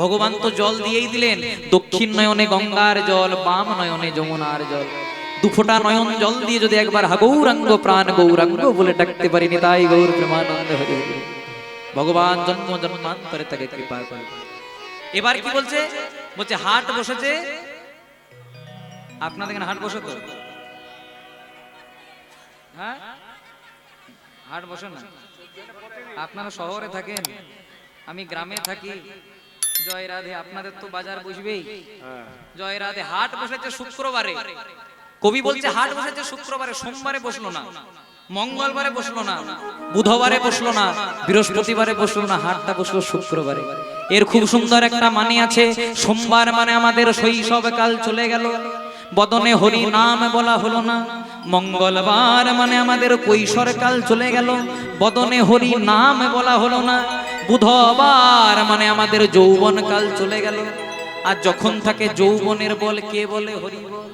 ভগবান তো জল দিয়েই দিলেন, দক্ষিণ নয়নে গঙ্গার জল, বাম নয়নে যমুনার জল। দুফোঁটা নয়ন জল দিয়ে যদি একবার হা গৌরাঙ্গ প্রাণ গৌরাঙ্গ বলে ডাকতে পারিনি, তাই গৌর প্রেমানন্দ হরি হরি। ভগবান জন্ম জন্মান্তরে তাকে কৃপা করে। এবার কি বলছে? বলছে হাট বসেছে। আপনাদের এখানে হাট বসে তো? হ্যাঁ, হাট বসে না? আপনারা শহরে থাকেন, আমি গ্রামে থাকি। জয় রাধে। আপনাদের তো বাজার বসবেই। জয় রাধে। হাট বসেছে শুক্রবারে। কবি বলছে হাট বসেছে শুক্রবারে, সোমবারে বসলো না, মঙ্গলবারে বসলো না, বুধবারে বসলো না, বৃহস্পতিবারে বসলো না, হাটটা বসলো শুক্রবারে। এর খুব সুন্দর একটা মানে আছে। সোমবার মানে আমাদের শৈশবকাল চলে গেল, বদনে হরি নাম বলা হলো না। মঙ্গলবার মানে আমাদের কৈশোরকাল চলে গেল, বদনে হরি নাম বলা হলো না। বুধবার মানে আমাদের যৌবনকাল চলে গেল। আর যখন থাকে যৌবনের বল কে বলে হরি বল,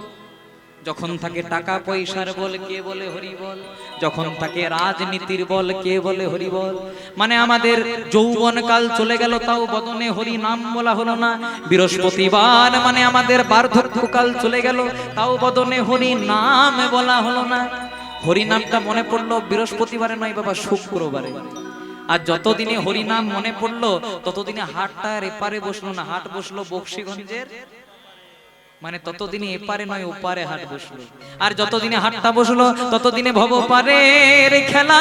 যখন থাকে টাকা পয়সার বল কে বলে হরি বল, যখন থাকে রাজনীতির বল কে বলে হরি বল। মানে আমাদের যৌবনকাল চলে গেল, তাও বদনে হরি নাম বলা হলো না। বৃহস্পতিবার মানে আমাদের বার্ধক্যকাল চলে গেল, তাও বদনে হরি নাম বলা হলো না। হরি নামটা মনে পড়লো বৃহস্পতিবারে নয় বাবা, শুক্রবারে। আর যতদিনে হরি নাম মনে পড়লো ততদিনে হাটটা এপারে বসলো না, হাট বসলো বক্সিগঞ্জের, মানে ততদিনে এপারে নয় ওপারে হাট বসলো। আর যতদিনে হাটটা বসলো ততদিনে ভবপারের খেলা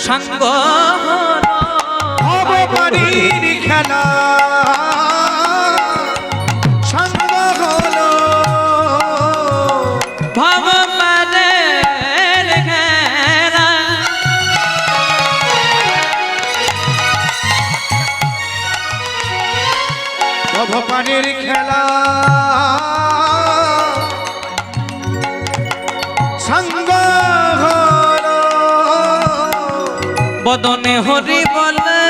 সাঙ্গ হলো, ভবপারের খেলা সাঙ্গ হলো, ভবপারের খেলা। ভবপারের খেলা সাঙ্গ হলো, বদনে হরি বলে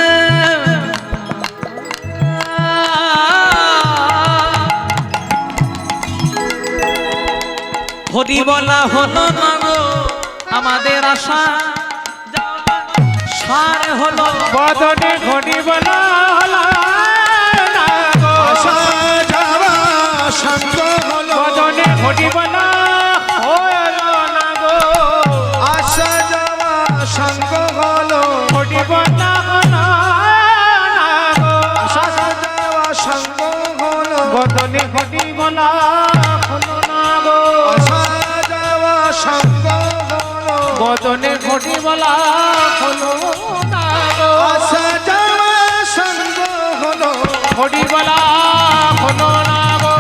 হরি বলা হলো না গো, আমাদের আশা সার হলো। বদনে ঘটি বলা আশা যাওয়া সাঙ্গ হলো, বদনে ঘটি বলা হলো না গো, আশা যাওয়া সাঙ্গ হলো, ঘটি বলা হলো না গো, আশা যাওয়া সাঙ্গ হলো, বদনে ঘটি বলা হলো না গো, আশা যাওয়া সাঙ্গ হলো, বদনে ঘটি বলা হলো না গো, আশা যাওয়া সাঙ্গ হলো, ঘটি বলা হলো না গো,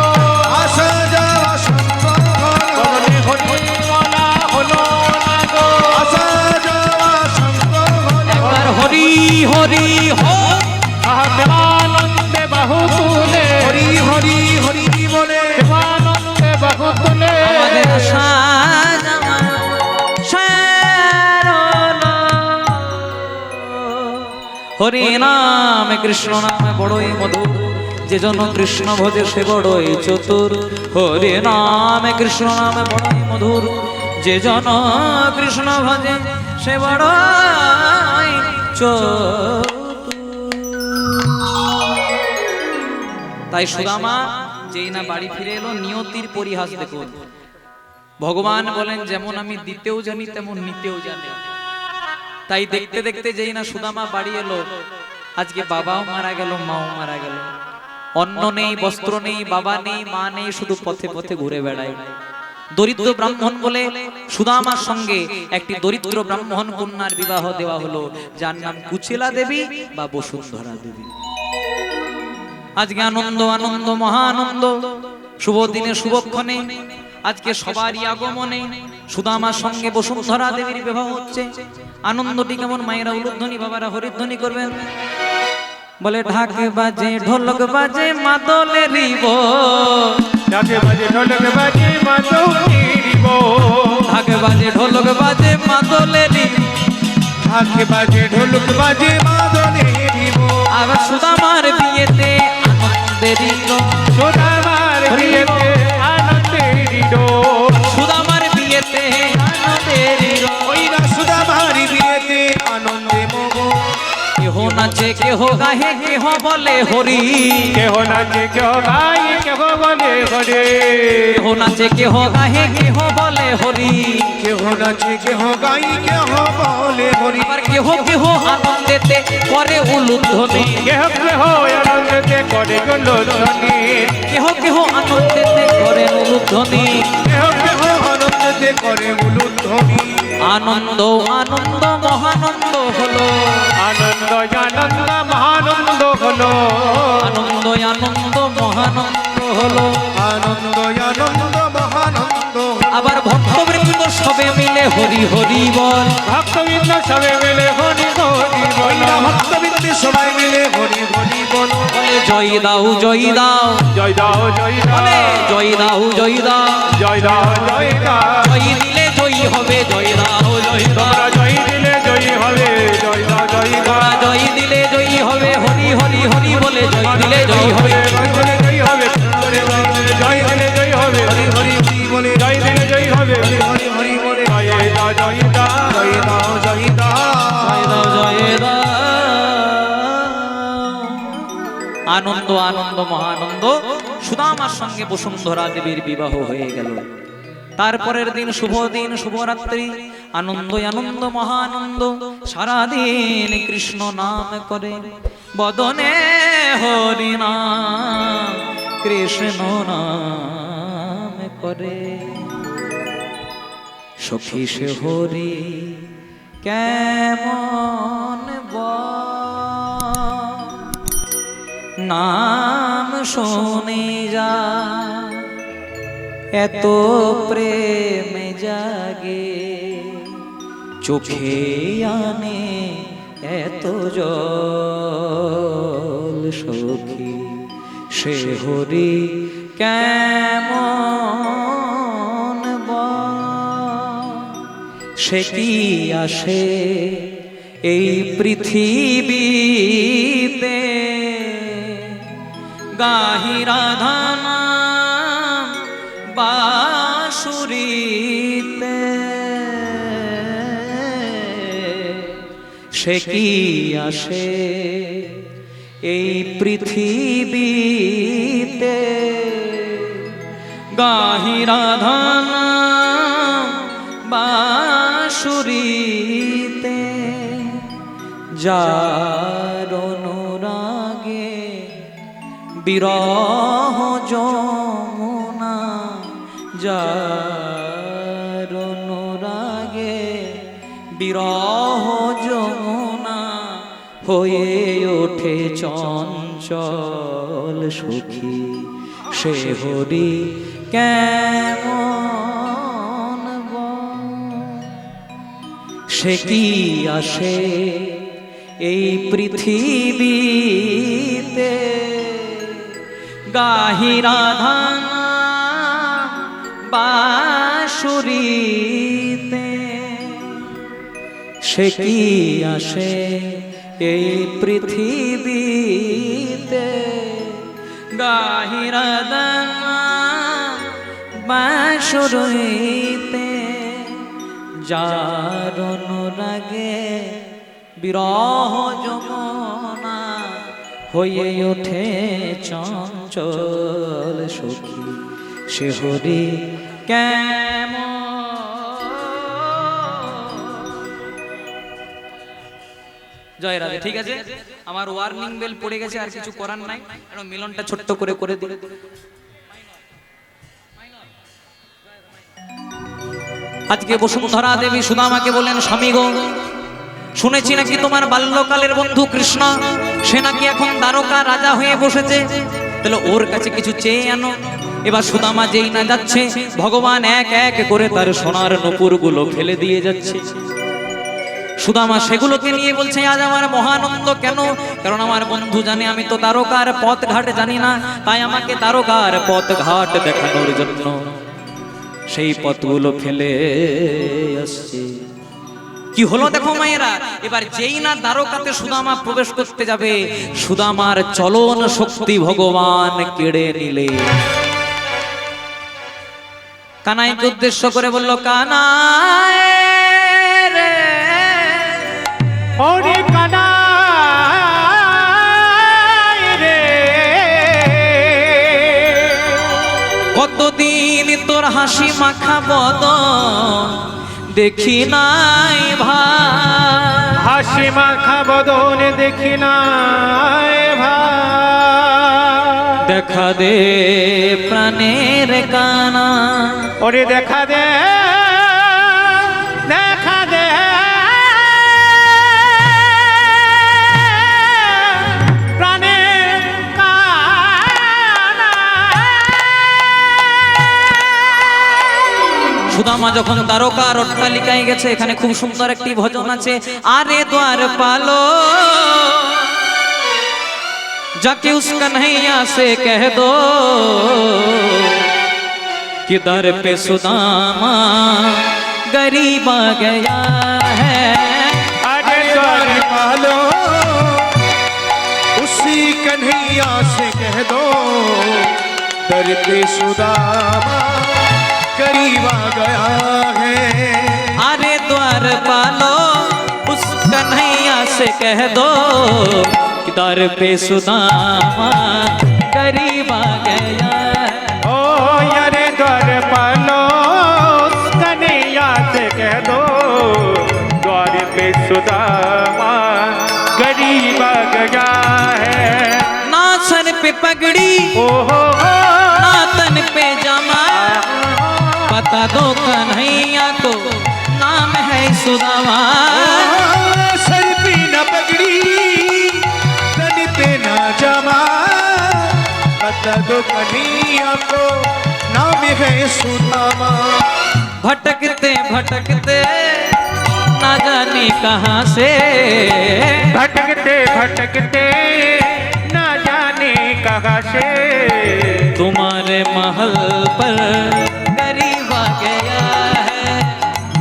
আশা যাওয়া সাঙ্গ হলো, বদনে ঘটি বলা হলো না গো, আশা যাওয়া সাঙ্গ হলো। একবার হরি হরি হো, দেবানন্দে বাহু তুলে, হরি হরি হরি বলে দেবানন্দে বাহু তুলে, আমাদের আশা যাওয়া সার হলো। হরি নাম কৃষ্ণ নামে বড়ই মধুর, যে জন কৃষ্ণ ভজে সে বড়ই চতুর। হরি নাম কৃষ্ণ নামে বড়ই মধুর, যে জন কৃষ্ণ ভজে সে বড়ই চতুর। তাই সুদামা যেই না বাড়ি ফিরে এলো, নিয়তির পরিহাস দেখুন। ভগবান বলেন যেমন আমি দিতেও জানি তেমন নিতেও জানি। তাই দেখতে দেখতে যেই না সুদামা বাড়ি এলো, আজকে বাবাও মারা গেল, মাও মারা গেল। অন্ন নেই, বস্ত্র নেই, বাবা নেই, মা নেই, শুধু পথে পথে ঘুরে বেড়ায়। দরিদ্র ব্রাহ্মণ বলে সুদামার সঙ্গে একটি দরিদ্র ব্রাহ্মণ কন্যার বিবাহ দেওয়া হলো, যার নাম কুচেলা দেবী বা বসুন্ধরা দেবী। আজকে আনন্দ আনন্দ মহানন্দ, শুভ দিনে শুভক্ষণে আজকে সবারই আগমনে সুদামার সঙ্গে বসুন্ধরা দেবীর বিবাহ হচ্ছে। আনন্দটি কেমন? মায়েরা উলুধ্বনি, বাবারা হরিধ্বনি করবেন। বলে ঢাক বাজে ঢোলক বাজে মাদলেরই বল, ঢাকে বাজে ঢোলক বাজে মাদলেরই বল, ঢাক বাজে ঢোলক বাজে মাদলেরই, ঢাকে বাজে ঢোলক বাজে মাদলেরই বল। আবার সুদামার বিয়েতে আনন্দেরই রোল, সুদামার বিয়েতে আনন্দেরই ডোল, সুদামার বিয়েতে আনন্দেরই রোল। ওই না সুদামার বিয়েতে আনন্দে কেহ বলে হরি, কেহ নাচে কেহ গায় কেহ বলে হরে, কেহ নাচে কেহ গাহে কেহ বলে হরি, কেহ নাচে কেহ গাই কেহ বলে হরি, আবার কেহ কেহ আনন্দেতে করে উলুধ্বনি, কেহ কেহ আনন্দেতে করে গুণধ্বনি, কেহ কেহ আনন্দেতে করে উলুধ্বনি। কেহ কেহ আনন্দেতে করে উলুধ্বনি। আনন্দ আনন্দ মহানন্দ হলো, আনন্দ আনন্দ মহানন্দ হলো, আনন্দ আনন্দ মহানন্দ হলো। আনন্দ আনন্দ মহানন্দ হলো। আবার ভক্তবৃন্দ সবে মিলে হরি হরি বল, ভক্তবৃন্দ সবে মিলে হরি হরি বল, ভক্তবৃন্দ সবাই মিলে হরি হরি বল। বলে জয় দাও জয় দাও, জয় দাও জয় বলে দাও, জয় দাও জয় দাও, জয় দাও জয় দাও, জয় দিলে জয়ী হবে জয় দাও জয় দাও, তোমরা জয় দিলে জয়ী হবে, জয় দাও জয় দাও, তোমরা জয় দিলে জয়ী হবে হরি হরি হরি বলে জয় দিলে জয়ী হবে। জয় দিলে জয়ী হবে, জয় দিলে জয়ী হবে, হরি হরি হরি বলে জয় দিলে জয়ী হবে, হরি হরি হরি বলে জয় দাও জয় দাও, জয় দাও জয় দাও। জয় দাও। আনন্দ আনন্দ মহানন্দ। সুদামার সঙ্গে বসুন্ধরা দেবীর বিবাহ হয়ে গেল। তারপরের দিন শুভ দিন, শুভরাত্রি, আনন্দ আনন্দ মহানন্দ। সারাদিন কৃষ্ণ নাম করে, বদনে হরি নাম কৃষ্ণ নাম করে। সখী সে হরি কেমন নাম শুনে যা এত প্রেম জাগে, চোখে আনে এত জল। সখী সে হরি কেমন সে কি আসে এই পৃথিবীতে, গাহি রাধা নাম বাঁশুরিতে। সে কি আসে এই পৃথিবীতে, গাহি রাধা নাম বাঁশুরিতে। যার অনুরাগে বিরহ যমুনা, যার অনুরাগে বিরহ যমুনা হয়ে ওঠে চঞ্চল। সখী সে হরি কেমন সে কি আসে এই পৃথিবীতে, গাহি রাধা নাম বাঁশুরিতে। সে কি আসে এই পৃথিবীতে, গাহি রাধা নাম বাঁশুরিতে। যার অনুরাগে বিরহ যমুনা হয়ে ওঠে চঞ্চল। সখী সে হরি কেমন। জয় রাধে। ঠিক আছে, আমার ওয়ার্নিং বেল পড়ে গেছে, আর কিছু করার নাই, মিলনটা ছোট্ট করে করে দিলে। আজকে বসুন্ধরা দেবী সুদামাকে বলেন, স্বামী গো, শুনেছি নাকি তোমার বাল্যকালের বন্ধু কৃষ্ণ, সে নাকি এখন দ্বারকা রাজা হয়ে বসেছে, তাহলে ওর কাছে কিছু চেয়ে আনো। এবার সুদামা যেই না যাচ্ছে, ভগবান এক এক করে তার সোনার নূপুরগুলো ফেলে দিয়ে যাচ্ছে। সুদামা সেগুলোকে নিয়ে বলছে, আজ আমার মহানন্দ কেন? কারণ আমার বন্ধু জানে আমি তো দ্বারকার পথ ঘাট জানি না, তাই আমাকে দ্বারকার পথ ঘাট দেখানোর জন্য সেই পথগুলো ফেলে আসছে। কি হলো দেখো মায়েরা, এবার যেই না দ্বারকাতে সুদামা প্রবেশ করতে যাবে, সুদামার চলন শক্তি ভগবান কেড়ে নিলে। কানাইকে উদ্দেশ্য করে বলল, কানাই রে, হরি কানাই কতদিন তোর হাসি মাখা বদন দেখি নাই ভাই, হাসি মাখা বদন দেখি নাই ভাই, দেখা দে প্রাণের কানা, ওরে দেখা দে, দেখা দে প্রাণের কানা। সুদামা যখন দ্বারকার অট্টালিকায় গেছে, এখানে খুব সুন্দর একটি ভজন আছে, আরে দ্বার পালো जाके उस कन्हैया से कह दो कि दर पे सुदामा गरीब आ गया है। अरे द्वार पालो उसी कन्हैया से कह दो दर पे सुदामा करीब आ गया है। अरे द्वार पालो उस कन्हैया से कह दो कि दर पे सुदामा गरीब आ गया है। ओ यारे द्वार पालो कन्हैया से कह दो द्वार पे सुदामा गरीब आ गया है। ना सर पे पगड़ी ओ हो ना तन पे जमा, बता दो कन्हैया को नाम है सुदामा। सर पे न पगड़ी तन पे न जमा, बता दो कन्हैया को नाम है सुदामा। भटकते भटकते ना जाने कहाँ से, भटकते भटकते न जाने कहाँ से तुम्हारे महल पर गरीब आ गया है।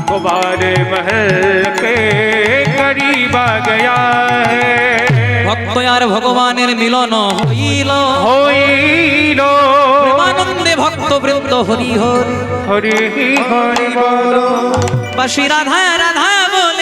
तुम्हारे महल के करीब आ गया है। ভক্ত আর ভগবানের মিলন হইল, হইল প্রেমানন্দে ভক্ত বৃন্দ হরি হরি হরি হরি বল বাসি রাধা রাধা বল